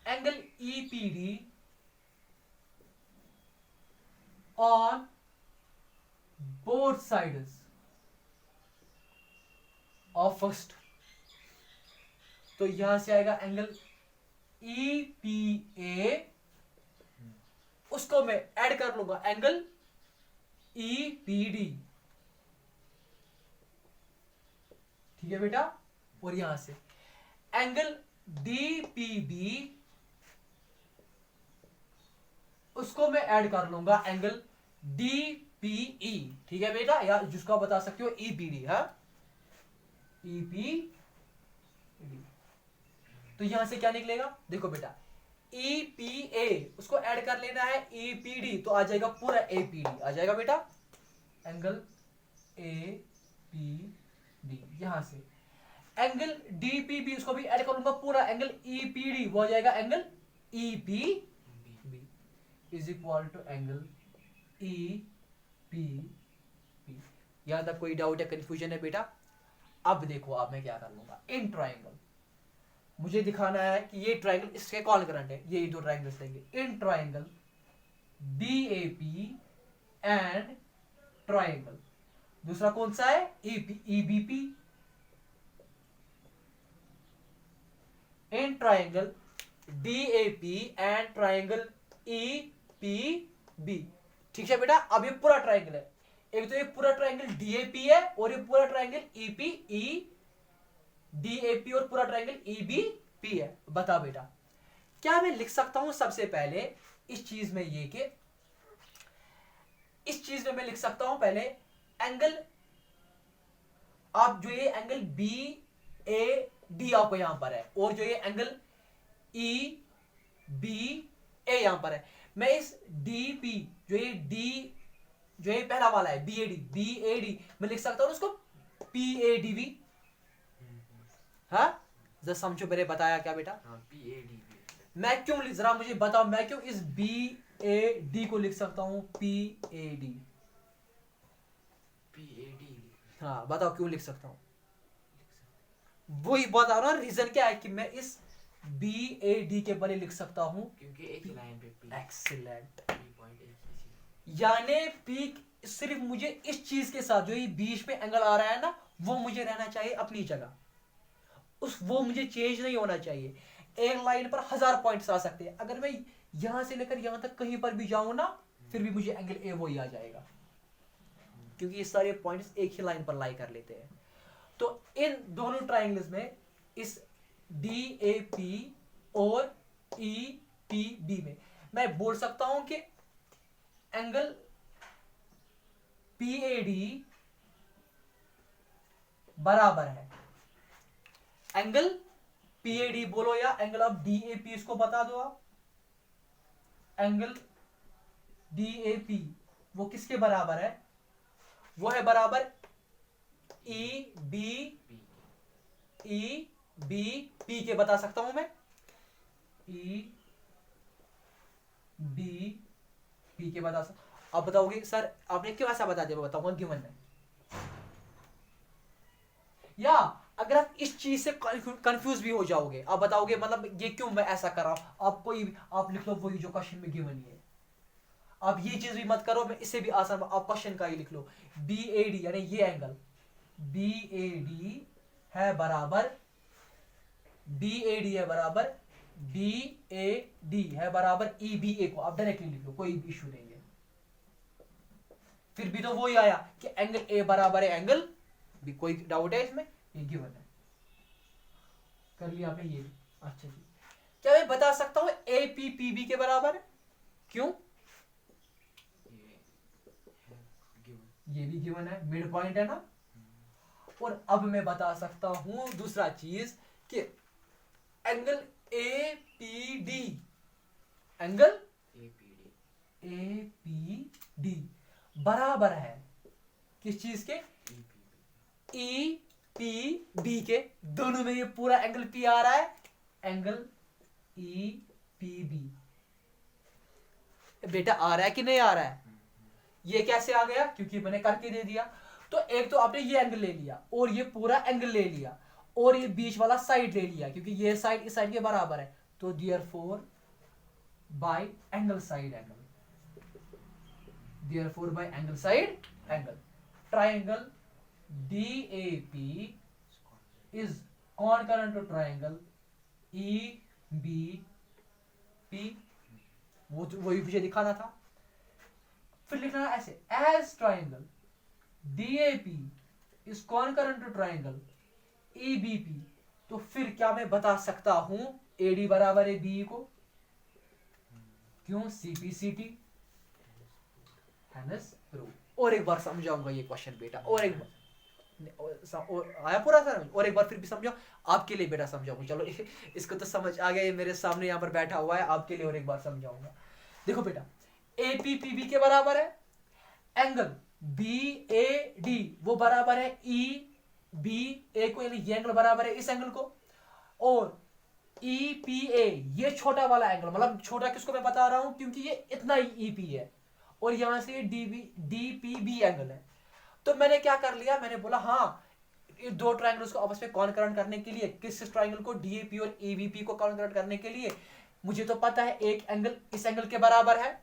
Speaker 1: angle EPD on both sides of first, तो यहां से आएगा एंगल EPA, उसको मैं ऐड कर लूंगा एंगल EPD, ठीक है बेटा, और यहां से एंगल DPB, उसको मैं ऐड कर लूंगा एंगल DPA पीई, ठीक है बेटा, या जिसको आप बता सकते हो ईपीडी, हाँ ईपीडी। तो यहां से क्या निकलेगा, देखो बेटा ईपीए उसको ऐड कर लेना है ईपीडी, तो आ जाएगा पूरा एपीडी आ जाएगा बेटा, एंगल एपीडी। यहां से एंगल डीपीबी उसको भी ऐड करूंगा पूरा एंगल ईपीडी, वो आ जाएगा angle EPB is equal to angle EPB. यहां तक कोई डाउट है, कंफ्यूजन है बेटा? अब देखो अब मैं क्या कर लूंगा, इन ट्राइंगल मुझे दिखाना है कि ये ट्राइंगल इसके कॉन्करेंट है, ये दो ट्राइंगल्स लेंगे, in triangle BAP and triangle दूसरा कौन सा है EBP, in triangle DAP and triangle EPB. ठीक है बेटा, अब ये पूरा ट्राइंगल है, एक तो ये पूरा ट्राइंगल डीएपी है और ये पूरा ट्राइंगल ईपीई, डीएपी और पूरा ट्राइंगल ईबीपी है। बता बेटा क्या मैं लिख सकता हूं सबसे पहले इस चीज में ये कि इस चीज में मैं लिख सकता हूं पहले एंगल, आप जो ये एंगल बी ए डी आपको यहां पर है और जो ये एंगल ई बी ए यहां पर है, मैं इस डी पी जो ये डी जो ये पहला वाला है बी ए डी मैं लिख सकता हूं उसको पी ए डी बी। हाँ जरा समझो, मैंने बताया क्या बेटा,
Speaker 2: पीएडी।
Speaker 1: मैं क्यों जरा मुझे बताओ, मैं क्यों इस बी ए डी को लिख सकता हूं पी ए डी, हाँ बताओ क्यों लिख सकता हूं? वही बता रहा हूं, रीजन क्या है कि मैं इस बी ए डी के बड़े लिख सकता हूं
Speaker 2: क्योंकि एक ही लाइन पे पी।
Speaker 1: एक्सीलेंट,
Speaker 2: पॉइंट एक ही चीज।
Speaker 1: यानी पी सिर्फ मुझे इस चीज के साथ जो ये बीच में एंगल आ रहा है ना, वो मुझे रहना चाहिए अपनी जगह, वो मुझे चेंज नहीं होना चाहिए। एक लाइन पर 1000 पॉइंट्स आ सकते हैं, अगर मैं यहां से लेकर यहां तक कहीं पर भी जाऊं ना, फिर भी मुझे एंगल ए वही आ जाएगा, क्योंकि ये सारे पॉइंट्स एक ही लाइन पर लाई कर लेते हैं। तो इन दोनों ट्राइंगल्स में इस डी ए पी और ई पी डी में मैं बोल सकता हूं कि एंगल पी ए डी बराबर है एंगल पीएडी, बोलो या एंगल ऑफ डीएपी, इसको बता दो आप, एंगल डीएपी वो किसके बराबर है, वो है बराबर ई बी पी के, बता सकता हूं मैं ई बी पी के बता सकता। अब बताओगे सर आपने क्यों ऐसा बता दिया, मैं बताऊंगा गिवन में, या अगर आप इस चीज से कंफ्यूज भी हो जाओगे, आप बताओगे मतलब ये क्यों मैं ऐसा कर रहा हूं, आप कोई आप लिख लो वही जो क्वेश्चन में गिवन है, आप ये चीज भी मत करो, मैं इससे भी आसान आप क्वेश्चन का ही लिख लो, बी ए डी यानी ये एंगल बी ए डी है बराबर बी ए डी है बराबर बी ए डी है बराबर ई बी ए को आप डायरेक्टली लिख लो, कोई इशू नहीं है। फिर भी तो वही आया कि एंगल ए बराबर है एंगल भी, कोई डाउट है इसमें, ये गिवन है, कर लिया आपने ये। अच्छा जी, क्या मैं बता सकता हूं ए पी पी बी के बराबर है, क्यों? ये भी गिवन है, मिड पॉइंट है ना। और अब मैं बता सकता हूं दूसरा चीज कि angle A P D, angle A P D बराबर है किस चीज के, ई पी बी के, दोनों में ये पूरा एंगल पी आ रहा है, एंगल ई पी बी बेटा आ रहा है कि नहीं आ रहा है, ये कैसे आ गया, क्योंकि मैंने करके दे दिया। तो एक तो आपने ये एंगल ले लिया और ये पूरा एंगल ले लिया और ये बीच वाला साइड ले लिया, क्योंकि ये साइड इस साइड के बराबर है, तो therefore by angle side angle, therefore by angle side angle, triangle DAP is concurrent to triangle EBP, वो वही मुझे दिखाना था। फिर लिखना है ऐसे, as triangle DAP is concurrent to triangle EBP, तो फिर क्या मैं बता सकता हूं AD बराबर है BE को, क्यों CPCT हैनस रूल। और एक बार समझाऊंगा ये क्वेश्चन बेटा, और एक बार आया पूरा समझ, और एक बार फिर भी समझो आपके लिए बेटा समझाऊंगा। चलो इसको तो समझ आ गया, ये मेरे सामने यहाँ पर बैठा हुआ है, आपके लिए और एक बार समझाऊंगा। देखो बेटा APPB के बराबर है, एंगल BAD वो बराबर है EBA को, यानी ये एंगल बराबर है इस एंगल को, और EPA ये छोटा वाला एंगल, मतलब छोटा किसको मैं बता रहा हूं क्योंकि ये इतना ही EP है, और यहां से DPB एंगल है। तो मैंने क्या कर लिया, मैंने बोला हाँ ये दो ट्रायंगल्स को आपस में कॉन्करेंट करने के लिए, किस ट्रायंगल को DAP और EBP को कॉन्करेंट करने के लिए, मुझे तो पता है एक एंगल इस एंगल के बराबर है,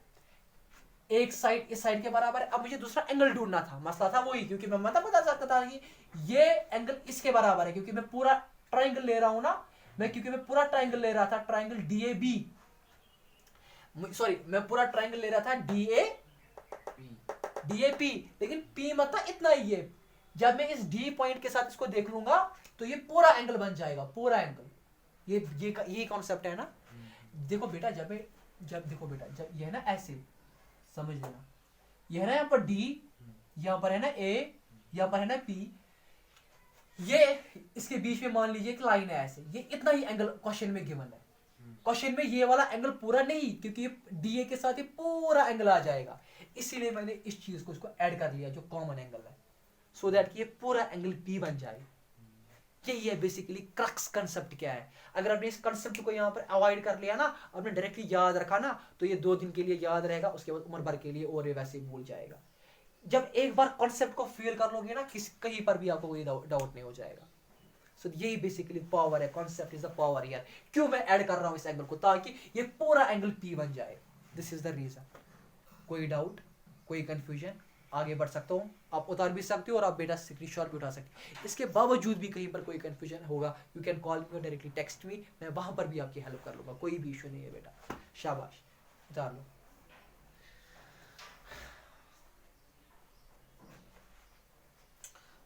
Speaker 1: एक साइड इस साइड के बराबर है। अब मुझे दूसरा एंगल ढूंढना था, मसला था वही, क्योंकि मैं मतलब बता सकता था कि ये एंगल इसके बराबर है, क्योंकि मैं पूरा ट्रायंगल ले रहा हूं ना, क्योंकि मैं पूरा ट्रायंगल ले रहा था, ट्रायंगल DAB, सॉरी मैं पूरा ट्रायंगल ले रहा था DAP, लेकिन P मतलब इतना ही है। जब मैं इस D पॉइंट के साथ इसको देख लूंगा तो ये पूरा एंगल बन जाएगा, पूरा एंगल। ये कॉन्सेप्ट है ना। देखो बेटा जब देखो बेटा जब ये है ना ऐसे समझ लेना, ये है ना यहाँ पर D, यहाँ पर है ना A, यहाँ पर है ना P, ये इसके बीच में मान लीजिए एक लाइन है ऐसे, ये इतना ही एंगल क्वेश्चन में गिवन है। क्वेश्चन में ये वाला एंगल पूरा नहीं, क्योंकि ये DA के साथ ये पूरा एंगल आ जाएगा, इसीलिए मैंने इस चीज को इसको ऐड कर लिया जो कॉमन एंगल है, सो दैट कि ये पूरा एंगल P बन जाए। यही है बेसिकली क्रक्स कंसेप्ट क्या है। अगर आपने इस कंसेप्ट को यहाँ पर अवॉइड कर लिया ना, आपने डायरेक्टली याद रखा ना, तो ये 2 दिन के लिए याद रहेगा, उसके बाद उम्र भर के लिए और ये वैसे ही भूल जाएगा। जब एक बार कॉन्सेप्ट को फील कर लोगे ना, कहीं पर भी आपको कोई डाउट नहीं हो जाएगा। सो यही बेसिकली पावर है, कॉन्सेप्ट इज द पावर यार। क्यों मैं ऐड कर रहा हूँ इस एंगल को, ताकि ये पूरा एंगल P बन जाए। This is the reason. कोई डाउट, कोई कंफ्यूजन, आगे बढ़ सकता हूँ, आप उतार भी सकते हो और आप बेटा स्क्रीनशॉट भी उठा सकते हो। इसके बावजूद भी कहीं पर कोई कंफ्यूजन होगा, यू कैन कॉल मी और डायरेक्टली टेक्स्ट मी, मैं वहां पर भी आपकी हेल्प कर लूंगा, कोई भी इशू नहीं है बेटा। शाबाश, उतार लो।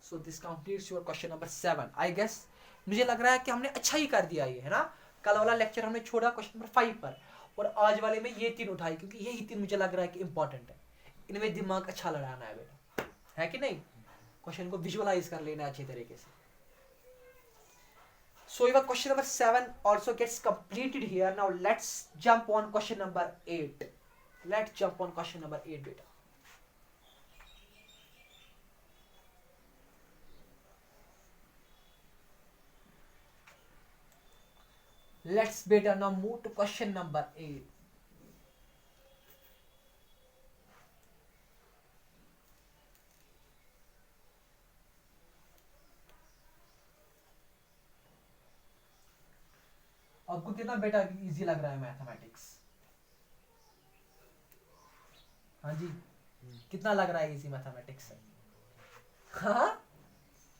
Speaker 1: So this completes your question number 7। I guess मुझे लग रहा है कि हमने अच्छा ही कर दिया ये, है ना। कल वाला लेक्चर हमने छोड़ा क्वेश्चन नंबर 5 पर, और आज वाले में ये 3 उठाई, क्योंकि यही 3 मुझे लग रहा है कि इंपॉर्टेंट है, इनमें दिमाग अच्छा लड़ाना है बेटा, है कि नहीं। क्वेश्चन को विजुअलाइज कर लेना अच्छे तरीके से। So your question number 7 also gets completed here. Now let's jump on question number 8. Let's jump on question number 8 beta. Let's beta now move to question number 8. आपको कितना बेटा इजी लग रहा है मैथमेटिक्स? हाँ जी, कितना लग रहा है इजी मैथमेटिक्स? हाँ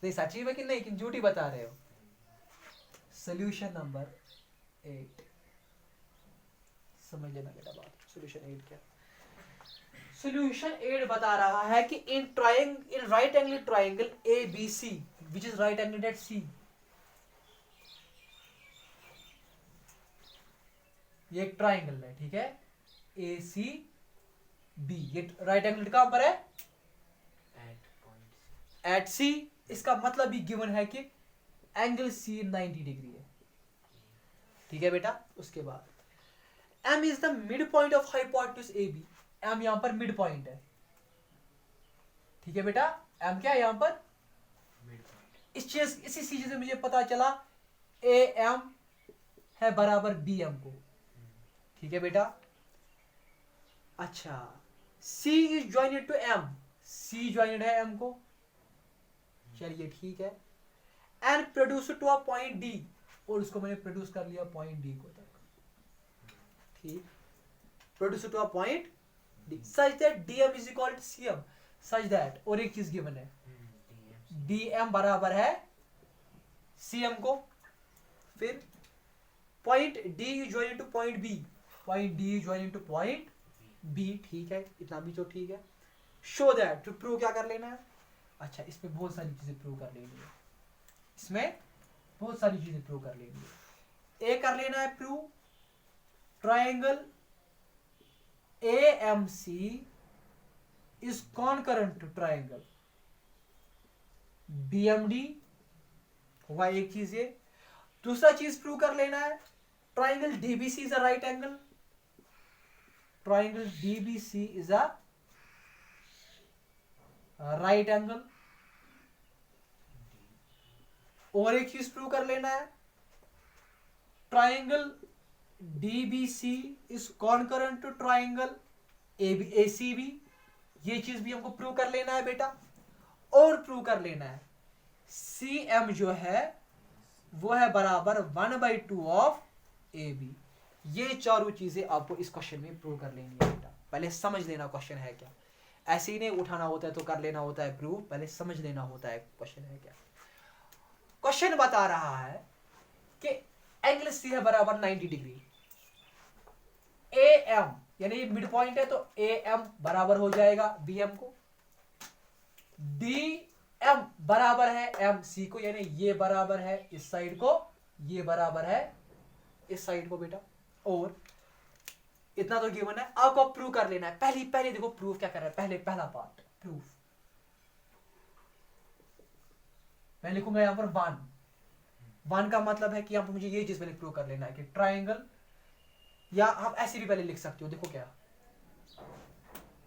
Speaker 1: नहीं, सच्ची में कि नहीं, कि झूठी बता रहे हो? सोल्यूशन नंबर 8 समझ लेना बेटा बात। सोल्यूशन 8 क्या? सोल्यूशन 8 बता रहा है कि in right angle triangle ABC which is right angled at C, ये एक ट्राइंगल है, ठीक है, ACB, ये राइट एंगल कहां पर है? At C। इसका मतलब भी गिवन है कि एंगल C 90 डिग्री है, ठीक है बेटा। उसके बाद M is the mid point of hypotenuse AB, M यहां पर मिड पॉइंट है, ठीक है बेटा। M क्या है यहां पर? इसी चीज से मुझे पता चला AM है बराबर BM को, ठीक है बेटा। अच्छा, C is jointed to M, C jointed है M को, चलिए ठीक है। And produce to a point D, और उसको मैंने प्रोड्यूस कर लिया पॉइंट D को तक, ठीक। Produce to a point D such that DM is equal to CM, such that, और एक चीज गिवन है, DM बराबर है CM को। फिर point D jointed two point B, point D jointed two point B, ठीक है, इतना भी तो ठीक है। शो दैट, तो प्रूव क्या कर लेना है? अच्छा, इसमें बहुत सारी चीजें प्रूव कर लेनी है, इसमें बहुत सारी चीजें प्रूव कर लेनी है। ए कर लेना है prove triangle AMC is कॉनकरेंट to triangle BMD हुआ एक चीज ये। दूसरा चीज प्रूव कर लेना है triangle DBC is a right angle, triangle DBC is a right angle. और एक चीज प्रूव कर लेना है triangle DBC is कॉनकरेंट to triangle ACB, ये चीज भी हमको प्रूव कर लेना है बेटा। और प्रूव कर लेना है सीएम जो है वो है बराबर 1/2 ऑफ ए बी। ये चारों चीजें आपको इस क्वेश्चन में प्रूव कर लेनी है बेटा। पहले समझ लेना क्वेश्चन है क्या, ऐसे ही नहीं उठाना होता है तो कर लेना होता है प्रूव, पहले समझ लेना होता है क्वेश्चन है क्या। क्वेश्चन बता रहा है कि एंगल सी है बराबर 90 डिग्री, ए एम यानी ये मिड पॉइंट है तो ए एम बराबर हो जाएगा बी एम को, डी एम बराबर है एम सी को, यानी ये बराबर है इस साइड को, ये बराबर है इस साइड को बेटा। और इतना तो गिवन है, आपको प्रूव कर लेना है। पहले देखो प्रूफ क्या कर रहा है, पहला पार्ट प्रूफ। मैं लिखूंगा यहां पर वन का मतलब है कि यहां पर मुझे ये चीज पहले प्रूव कर लेना है कि ट्राइंगल, या आप ऐसे भी पहले लिख सकते हो, देखो क्या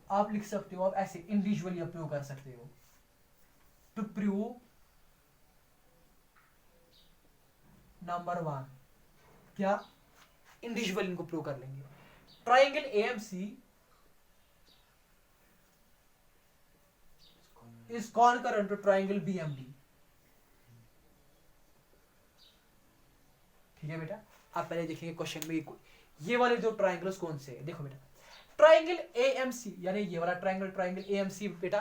Speaker 1: आप लिख सकते हो, आप ऐसे इंडिविजुअली प्रूव कर सकते हो। टू प्रूव नंबर 1 क्या इंडिविजुअल इनको प्रूव कर लेंगे। Triangle AMC is कॉनकरेंट to triangle BMD. ठीक है बेटा, आप पहले देखेंगे क्वेश्चन में ये वाले दो ट्राइंगल्स कौन से हैं। देखो बेटा ट्राइंगल एएमसी यानी ये वाला ट्राइंगल, ट्राइंगल एएमसी बेटा,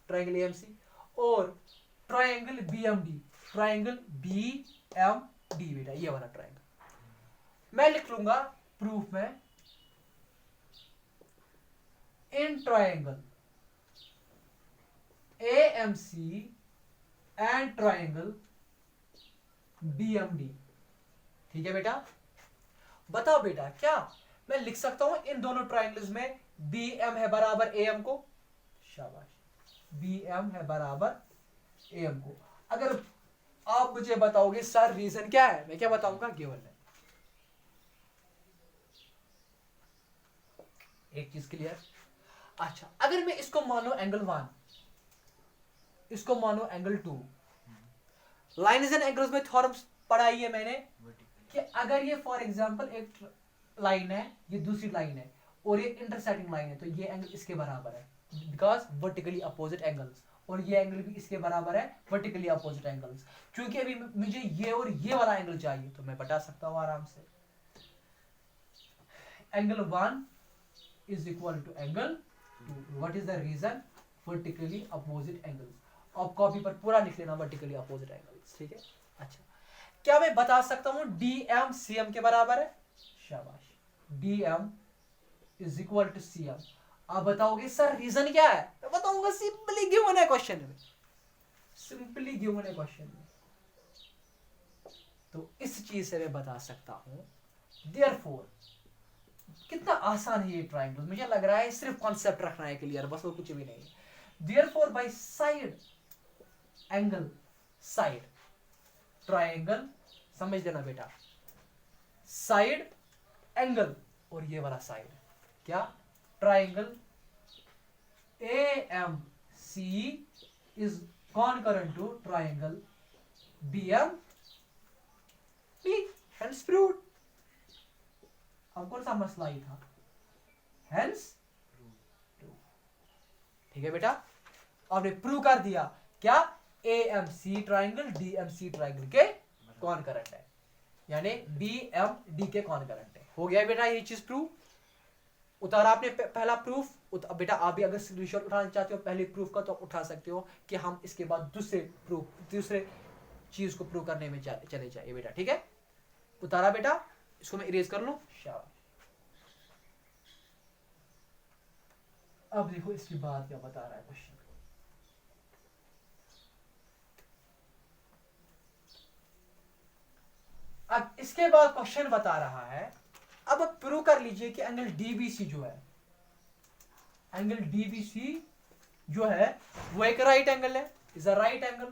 Speaker 1: ट्राइंगल एएमसी, और ट्राइंगल बीएमडी, ट्राइंगल बीएमडी बेटा, ये वाला ट्राइंगल। मैं लिख लूंगा प्रूफ में in triangle AMC and triangle BMD. ठीक है बेटा, बताओ बेटा क्या मैं लिख सकता हूं इन दोनों ट्राइंगल्स में बी एम है बराबर ए एम को, शाबाश, बी एम है बराबर ए एम को। अगर आप मुझे बताओगे सर रीजन क्या है, मैं क्या बताऊंगा गिवन है। एक चीज क्लियर। अच्छा अगर मैं इसको मानो एंगल 1, इसको मानो एंगल 2, लाइन्स एंड एंगल्स में थ्योरम्स पढ़ाई है मैंने कि अगर ये फॉर एग्जांपल एक लाइन है, ये दूसरी लाइन है और ये इंटरसेक्टिंग लाइन है, तो ये एंगल इसके बराबर है बिकॉज वर्टिकली अपोजिट एंगल्स, और ये एंगल भी इसके बराबर है वर्टिकली अपोजिट एंगल्स। क्योंकि अभी मुझे ये और ये वाला एंगल चाहिए तो मैं बता सकता हूं आराम से angle 1 is equal to angle 2. What is the reason? Vertically opposite angles. आप कॉपी पर पूरा लिख लेना वर्टिकली अपोजिट एंगल्स। ठीक है, अच्छा क्या मैं बता सकता हूं डीएम सीएम के बराबर है, शाबाश, DM is equal to CM. आप बताओगे सर रीजन क्या है, मैं बताऊंगा सिंपली गिवन है क्वेश्चन में, सिंपली गिवन है क्वेश्चन में। तो इस चीज से मैं बता सकता हूं देयरफॉर, कितना आसान है ये ट्राइंगल, मुझे लग रहा है सिर्फ कॉन्सेप्ट रखना है क्लियर, बस वो कुछ भी नहीं है। Therefore by side angle, side triangle, समझ लेना बेटा, साइड एंगल और ये वाला साइड क्या, triangle AMC is कॉनकरेंट to triangle BMD, hence proved. अब कौन सा मसला ही था, हेंस प्रूव। ठीक है बेटा, आपने प्रूव कर दिया क्या, एएमसी ट्राइंगल डीएमसी ट्राइंगल के कॉनकरेंट है, यानी बीएमडी के कॉनकरेंट है। हो गया बेटा ये चीज प्रूव। उतारा आपने पहला प्रूफ। बेटा आप भी अगर स्क्रीनशॉट उठाना चाहते हो पहले प्रूफ का तो उठा सकते हो कि हम इसके बाद दूसरे चीज को प्रूव करने में चले जाइए बेटा। ठीक है, उतारा बेटा, इसको मैं इरेज कर लूं, शाबाश। अब देखो इसके बाद क्या बता रहा है क्वेश्चन। अब इसके बाद क्वेश्चन बता रहा है, अब प्रूव कर लीजिए कि एंगल डीबीसी जो है, एंगल डीबीसी जो है वो एक राइट एंगल है, is a right angle.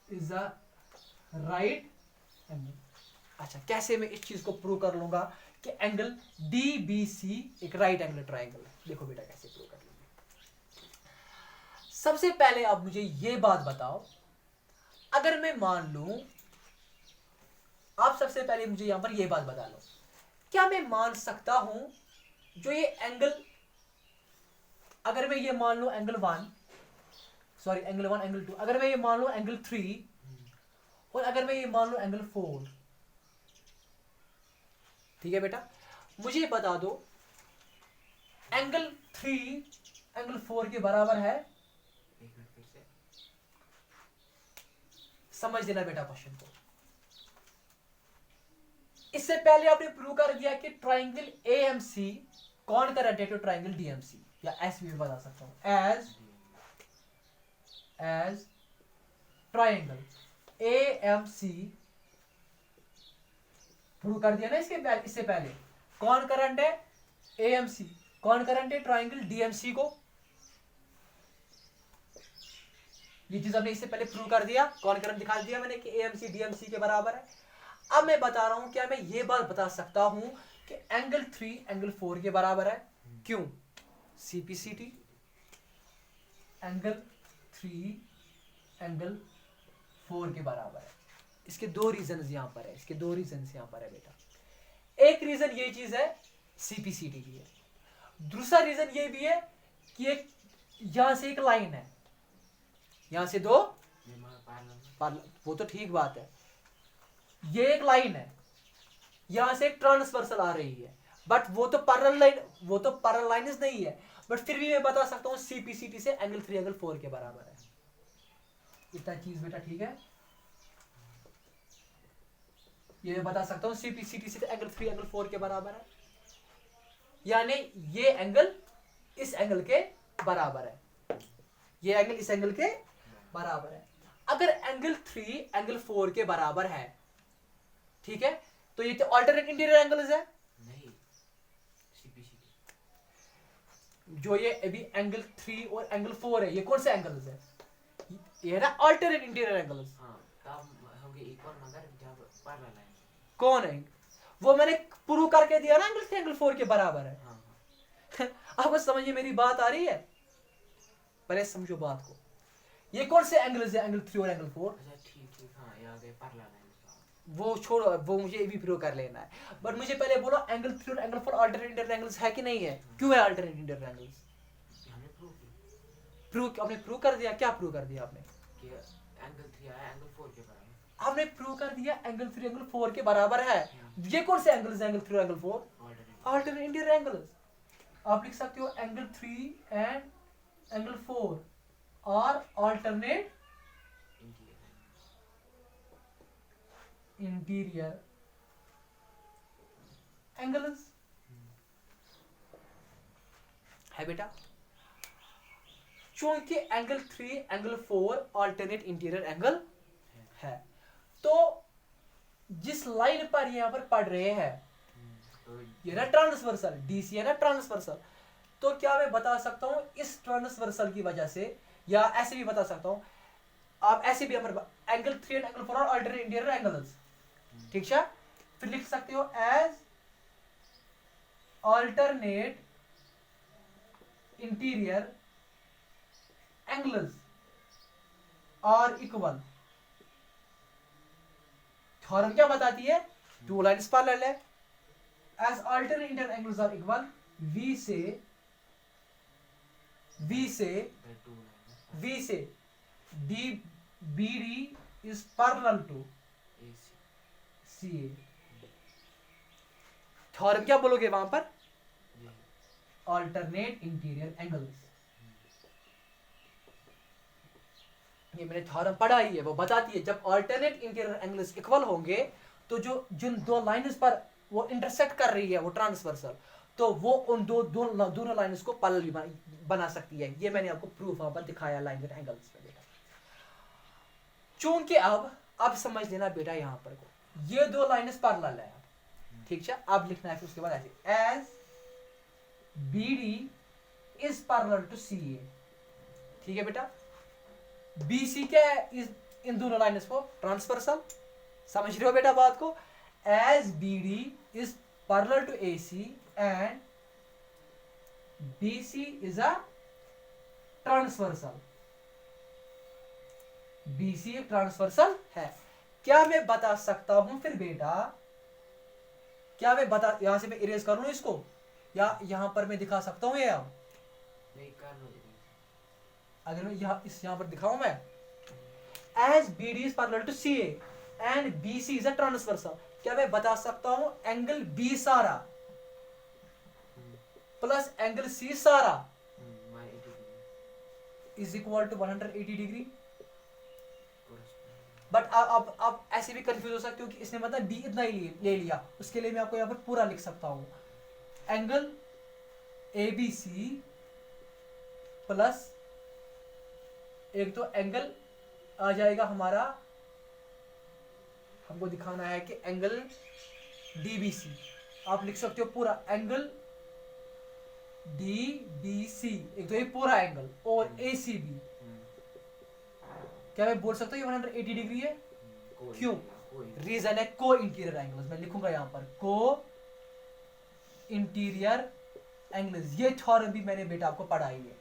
Speaker 1: Is a right angle. अच्छा, कैसे मैं इस चीज को प्रूव कर लूंगा कि एंगल DBC एक राइट एंगल ट्राइंगल है? देखो बेटा कैसे प्रूव कर लूंगा। सबसे पहले आप मुझे ये बात बताओ, अगर मैं मान लूं, आप सबसे पहले मुझे यहां पर ये बात बता लो, क्या मैं मान सकता हूं जो ये एंगल, अगर मैं ये मान लूं एंगल 1, सॉरी एंगल 1 एंगल 2, अगर मैं ये मान लूं एंगल 3, और अगर मैं ये मान लूं एंगल 4, ठीक है बेटा, मुझे बता दो एंगल 3 एंगल 4 के बराबर है?
Speaker 2: एक मिनट फिर से।
Speaker 1: समझ लेना बेटा क्वेश्चन को। इससे पहले आपने प्रूव कर दिया कि ट्राइंगल AMC कौन करंट है टू ट्राइंगल DMC, या ऐसे भी बता सकता हूं, एज ट्राइंगल AMC प्रूव कर दिया ना। इससे पहले कौन करंट है? AMC। कौन करंट है ट्राइंगल DMC को? ये चीज हमने इससे पहले प्रूव कर दिया, कौन करंट दिखा दिया मैंने कि AMC DMC के बराबर है। अब मैं बता रहा हूं, क्या मैं ये बात बता सकता हूं कि एंगल 3 एंगल 4 के बराबर है? क्यों? CPCT। एंगल 3 एंगल 4 के बराबर है। इसके दो रीजन यहां पर है, इसके दो रीजन यहां पर है बेटा। एक रीजन ये चीज है CPCT की है, दूसरा रीजन ये भी है कि एक यहां से एक लाइन है, यहां से दो वो तो ठीक बात है, ये एक लाइन है, यहां से एक ट्रांसवर्सल आ रही है, बट वो तो पैरेलल लाइन, वो तो पैरेलल लाइंस नहीं है, बट फिर भी मैं बता सकता हूं CPCT से एंगल 3 एंगल 4 के बराबर है। इतना चीज बेटा ठीक है, ये मैं बता सकता हूं CPCT से एंगल 3 एंगल 4 के बराबर है, यानी ये एंगल इस एंगल के बराबर है, ये एंगल इस एंगल के बराबर है। अगर एंगल 3 एंगल 4 के बराबर है, ठीक है, तो ये तो अल्टरनेट इंटीरियर एंगल्स है।
Speaker 2: नहीं, CPCT।
Speaker 1: जो ये अभी एंगल 3 और एंगल 4 है, ये कौन से एंगल्स है? ये ना अल्टरनेट इंटीरियर एंगल्स।
Speaker 2: हाँ, तब होंगे इक्वल मगर जब पैरेलल है।
Speaker 1: कौन है वो? मैंने प्रूव करके दिया ना एंगल 3 एंगल 4 के बराबर है।
Speaker 2: हाँ,
Speaker 1: आपको समझिए मेरी बात आ रही है? पहले समझो बात को, ये कौन से एंगल्स है एंगल 3 और एंगल 4?
Speaker 2: अच्छा ठीक ठीक, हाँ ये आ गए पैरेलल है।
Speaker 1: वो छोड़ो, वो मुझे भी प्रूव कर लेना है, बट मुझे पहले बोलो एंगल 3 और एंगल 4 अल्टरनेट इंटीरियर एंगल्स है कि नहीं है? क्यों है अल्टरनेट इंटीरियर एंगल्स?
Speaker 2: हमने प्रूव किया
Speaker 1: प्रूव आपने प्रूव कर दिया। क्या प्रूव कर दिया आपने?
Speaker 2: कि एंगल 3 आया एंगल 4 के बराबर।
Speaker 1: आपने प्रूव कर दिया एंगल 3 एंगल 4 के बराबर है। ये कौन से एंगल्स है एंगल 3 और एंगल 4? Alternate interior angles. आप लिख सकते हो angle 3 and angle 4 are alternate interior angles है बेटा। चूंकि angle 3 angle 4 alternate interior angle है, तो जिस लाइन पर यहां पर पढ़ रहे हैं ये ना ट्रांसवर्सल, DC है ना ट्रांसवर्सल, तो क्या मैं बता सकता हूं इस ट्रांसवर्सल की वजह से, या ऐसे भी बता सकता हूं, आप ऐसे भी एंगल 3 एंगल 4 और अल्टरनेट इंटीरियर एंगल्स, ठीक है, फिर लिख सकते हो as alternate interior angles are equal. Theorem क्या बताती है? टू लाइन्स पैरेलल है, as alternate interior angles are equal, V से BD is parallel to CA। Theorem क्या बोलोगे वहां पर? Alternate interior angles. ये मैंने थ्योरम पढ़ा ही है, वो बताती है जब अल्टरनेट इंटीरियर एंगल्स इक्वल होंगे तो जो जिन दो लाइंस पर वो इंटरसेक्ट कर रही है वो ट्रांसवर्सल, तो वो उन दोनों लाइंस को पैरेलल भी बना सकती है। ये मैंने आपको प्रूफ वहां पर दिखाया लाइन एंड एंगल्स पे बेटा। चूंकि अब समझ लेना बेटा, यहां पर को ये दो लाइंस पैरेलल है, ठीक है। अब लिखना है फिर उसके बाद ऐसे as BD is parallel to CA। ठीक है बेटा, BC क्या है इन दोनों लाइन्स को ट्रांसवर्सल, समझ रहे हो बेटा बात को। As BD is parallel to AC and BC is a transversal, BC एक ट्रांसवर्सल है। क्या मैं बता सकता हूं फिर बेटा, क्या मैं बता, यहां से मैं इरेज कर लूं इसको या यहां पर मैं दिखा सकता हूं ये अब,
Speaker 2: नहीं कर लो
Speaker 1: अगर मैं यहां पर दिखाऊं मैं, as BD is parallel to CA and BC is a transversal, क्या मैं बता सकता हूं एंगल B सारा प्लस एंगल C सारा is equal to 180 degree. But अब ऐसे भी कंफ्यूज हो सकते हो कि इसने मतलब B इतना ही ले लिया, उसके लिए मैं आपको यहाँ पर पूरा लिख सकता हूँ, एंगल ABC प्लस एक तो एंगल आ जाएगा हमारा, हमको दिखाना है कि एंगल DBC, आप लिख सकते हो पूरा एंगल DBC, एक तो ये पूरा एंगल और ACB, क्या मैं बोल सकता हूँ ये 180 डिग्री है? क्यों? रीजन है को इंटीरियर एंगल्स, मैं लिखूंगा यहाँ पर को इंटीरियर एंगल्स। ये थ्योरम भी मैंने बेटा आपको पढ़ाई है,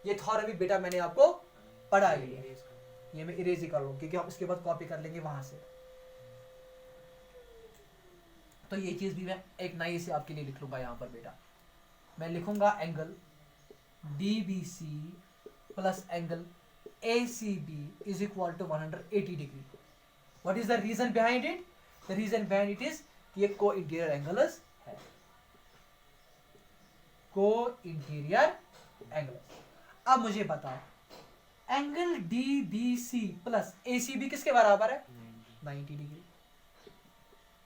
Speaker 1: ये थ्योरम भी बेटा मैंने आपको पढ़ाई है, ये मैं इरेज ही कर लूँ क्योंकि हम इसके बाद कॉपी कर लेंगे वहां से। तो ये चीज भी मैं एक नई से आपके लिए लिख लूंगा यहाँ पर बेटा, मैं लिखूंगा angle DBC plus angle ACB is equal to 180 degree. What is the reason behind it? The reason behind it is ये को इंटीरियर एंगल्स है, को इंटीरियर एंगल्स। अब मुझे बताओ एंगल DBC प्लस ACB किसके बराबर है? 90 degree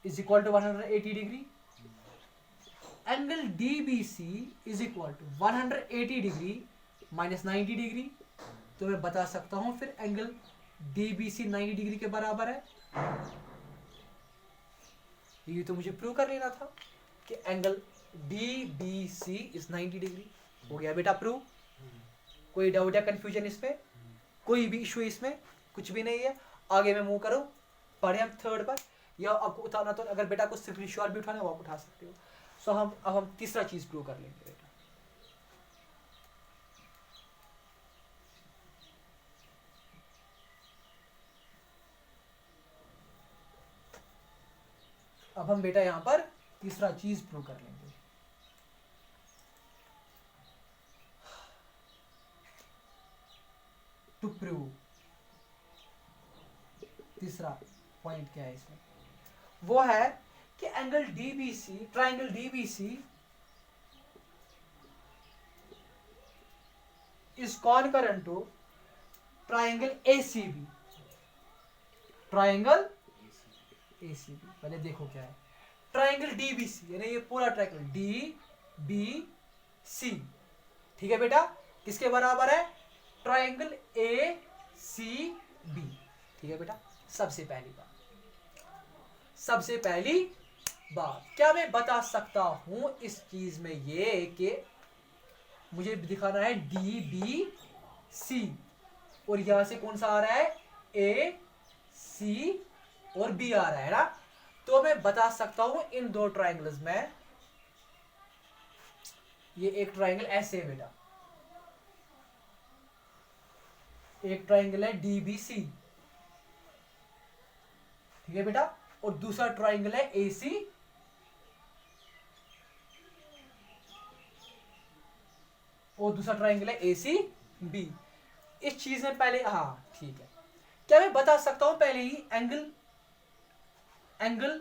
Speaker 1: is equal to 180 degree. Angle DBC is equal to 180 degree minus 90 degree, तो मैं बता सकता हूं फिर एंगल DBC 90 डिग्री के बराबर है। ये तो मुझे प्रूव कर लेना था कि एंगल DBC इज 90 डिग्री। हो गया बेटा प्रूव। कोई डाउट या कंफ्यूजन इसमें, कोई भी इशू इसमें कुछ भी नहीं है। आगे मैं मूव करूं, पढ़े हम थर्ड पर, या आपको उठाना तो अगर बेटा को स्क्रीनशॉट भी उठाना वो आप उठा सकते हो। सो हम तीसरा चीज प्रूव कर लेंगे बेटा। अब हम बेटा यहां पर तीसरा चीज प्रूव कर लेंगे। टू प्रूव, तीसरा पॉइंट क्या है इसमें, वो है कि angle DBC, triangle DBC is कॉनकरेंट to triangle ACB। Triangle ACB, पहले देखो क्या है, ट्राइंगल DBC यानी ये पूरा ट्राइंगल DBC, ठीक है बेटा, किसके बराबर है? ट्राइंगल ACB, ठीक है बेटा। सबसे पहली बात क्या मैं बता सकता हूं इस चीज में ये कि मुझे दिखाना है DBC और यहां से कौन सा आ रहा है? AC और B आ रहा है ना, तो मैं बता सकता हूं इन दो ट्राइंगल्स में, ये एक ट्राइंगल ऐसे है बेटा, एक ट्राइंगल है DBC, ठीक है बेटा, और दूसरा ट्राइंगल है AC और दूसरा ट्राइंगल है ACB। इस चीज में पहले, हाँ ठीक है, क्या मैं बता सकता हूं पहले ही एंगल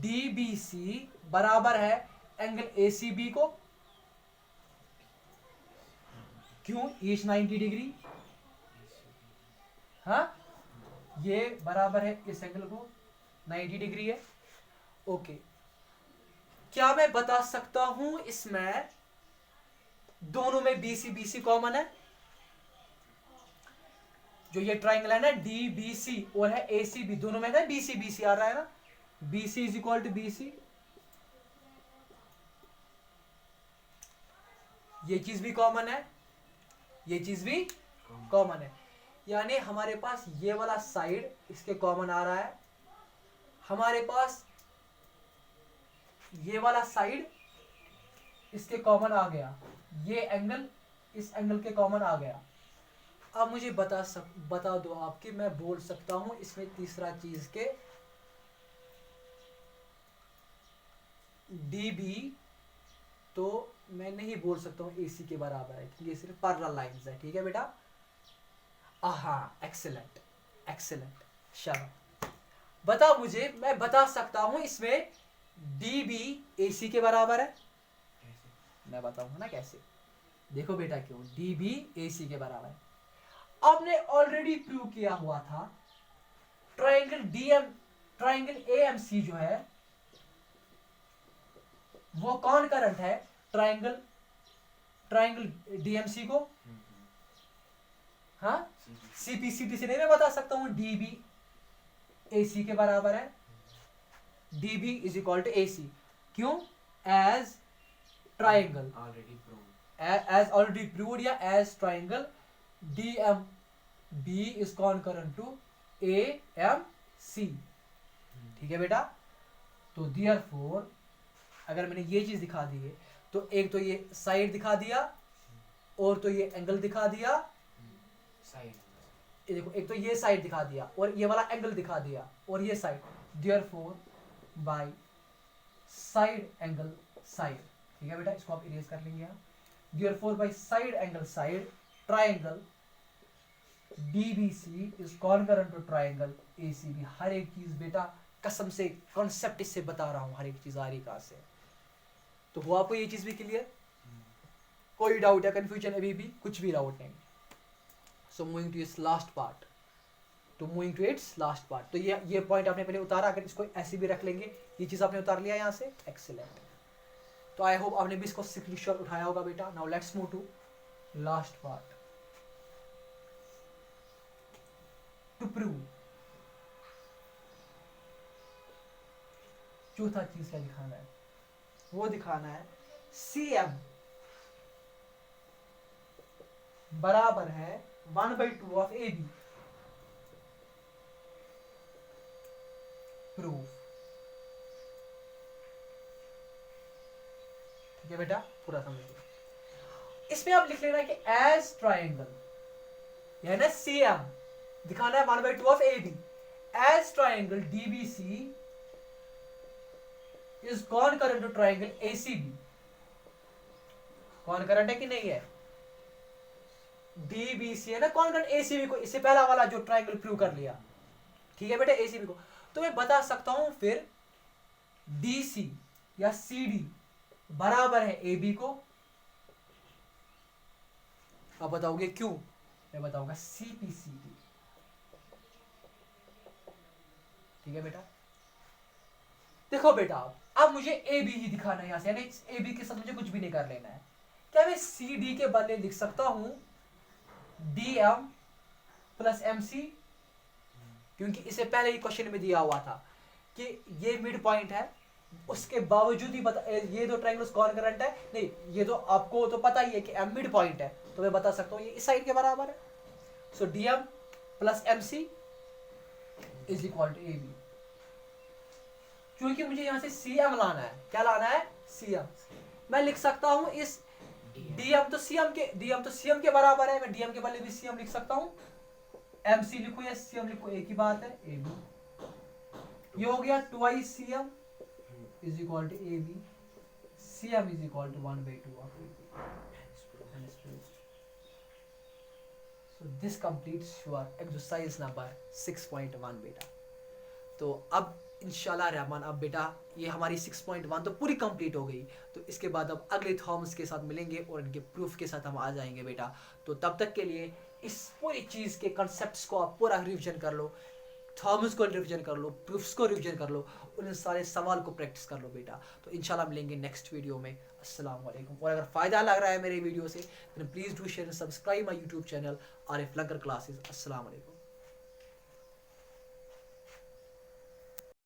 Speaker 1: DBC बराबर है एंगल ACB को, क्यों? ईच 90 डिग्री, हाँ ये बराबर है इस एंगल को 90 डिग्री है। ओके, क्या मैं बता सकता हूं इसमें दोनों में BC कॉमन है? जो ये ट्राइंगल है ना DBC और है ACB, दोनों में ना BC आ रहा है ना, BC is equal to BC ये चीज भी कॉमन है, ये चीज भी कॉमन है, यानी हमारे पास ये वाला साइड इसके कॉमन आ रहा है, हमारे पास ये वाला साइड इसके कॉमन आ गया, ये एंगल इस एंगल के कॉमन आ गया। अब मुझे बता दो आप कि मैं बोल सकता हूं इसमें तीसरा चीज के DB तो मैं नहीं बोल सकता हूं AC के बराबर है, क्योंकि ये सिर्फ पैरेलल लाइंस है। ठीक है बेटा, हाँ एक्सेलेंट एक्सेलेंट। चलो बताओ मुझे, मैं बता सकता हूं इसमें DB AC के बराबर है,
Speaker 2: कैसे?
Speaker 1: मैं बताऊंगा ना कैसे। देखो बेटा क्यों, DB AC के बराबर है। आपने ऑलरेडी प्रूव किया हुआ था ट्राइंगल AMC जो है वो कौन करंट है ट्राइंगल DMC को, हाँ CPCT से नहीं मैं बता सकता हूं DB AC के बराबर है, DB is equal to AC। क्यों? As triangle,
Speaker 2: already prove,
Speaker 1: as already proved या as triangle DMB is कॉनकरेंट to AMC। ठीक है बेटा, तो देयरफॉर अगर मैंने ये चीज दिखा दी है तो एक तो ये साइड दिखा दिया और तो ये एंगल दिखा दिया,
Speaker 2: साइड,
Speaker 1: ये देखो एक तो ये साइड दिखा दिया और ये वाला एंगल दिखा दिया और ये side, therefore by side angle side. ठीक है बेटा, इसको आप इरेज कर लेंगे यहाँ। Therefore by side angle side triangle DBC is कॉनकरेंट to triangle ACB। हर एक चीज बेटा कसम से कॉन्सेप्ट इससे बता रहा हूं, हर एक चीज आ रही कहां से। तो हुआ आपको ये चीज भी क्लियर? कोई डाउट या कंफ्यूजन अभी भी? कुछ भी डाउट नहीं। So moving to its last part, तो ये पॉइंट आपने पहले उतारा, अगर इसको ऐसे भी रख लेंगे, ये चीज आपने उतार लिया यहाँ से, एक्सीलेंट। तो आई होप आपने भी इसको स्क्रीनशॉट उठाया होगा बेटा। Now let's move to last part to prove. चौथा चीज क्या दिखाना है? वो दिखाना है CM बराबर है 1/2 ऑफ AB। प्रूफ। ठीक है बेटा, पूरा समझिए। इसमें आप लिख लेना कि एज ट्राइंगल, यानी CM दिखाना है 1/2 of AB, as triangle DBC is कॉनकरेंट to triangle ACB। Congruent है कि नहीं है? DBC है ना कॉनकरेंट ACB को, इससे पहला वाला जो ट्राइंगल प्रूव कर लिया। ठीक है बेटा, ACB को तो मैं बता सकता हूं फिर DC या CD बराबर है AB को। आप बताओगे क्यों? मैं बताऊंगा CPCT। ठीक है बेटा, देखो बेटा अब मुझे AB ही दिखाना है यहां से, यानी AB के साथ मुझे कुछ भी नहीं कर लेना है। क्या मैं CD के बदले लिख सकता हूं DM प्लस MC? क्योंकि इसे पहले ही क्वेश्चन में दिया हुआ था कि ये मिड पॉइंट है, उसके बावजूद ही बता ये दो ट्रायंगल्स कॉन्करेंट है नहीं, ये तो आपको तो पता ही है कि M मिड पॉइंट है, तो मैं बता सकता हूं ये इस साइड के बराबर है। So DM plus MC is equal to AB। क्योंकि मुझे यहां से CM लाना है, क्या लाना है? CM। मैं लिख सकता हूं इस DM तो CM के बराबर है, मैं DM के बदले भी CM लिख सकता हूं। MC लिखो या CM लिखो, एक ही बात है, AB। ये हो गया 2i CM is equal to AB। CM is equal to 1/2 of AB। So this completes your exercise number 6.1 बेटा। तो अब इंशाल्लाह रहमान अब बेटा ये हमारी 6.1 तो पूरी कंप्लीट हो गई, तो इसके बाद अब अगले थॉर्म्स के साथ मिलेंगे और इनके प्रूफ के साथ हम आ जाएंगे बेटा। तो तब तक के लिए इस पूरी चीज़ के कंसेप्ट्स को आप पूरा रिवीजन कर लो, थॉर्म्स को रिवीजन कर लो, प्रूफ्स को रिवीजन कर लो, उन सारे सवाल को प्रैक्टिस कर लो बेटा। तो इंशाल्लाह मिलेंगे नेक्स्ट वीडियो में। अस्सलाम वालेकुम। और अगर फ़ायदा लग रहा है मेरे वीडियो से, then please do share and subscribe my YouTube channel Arif langar classes. अस्सलाम वालेकुम।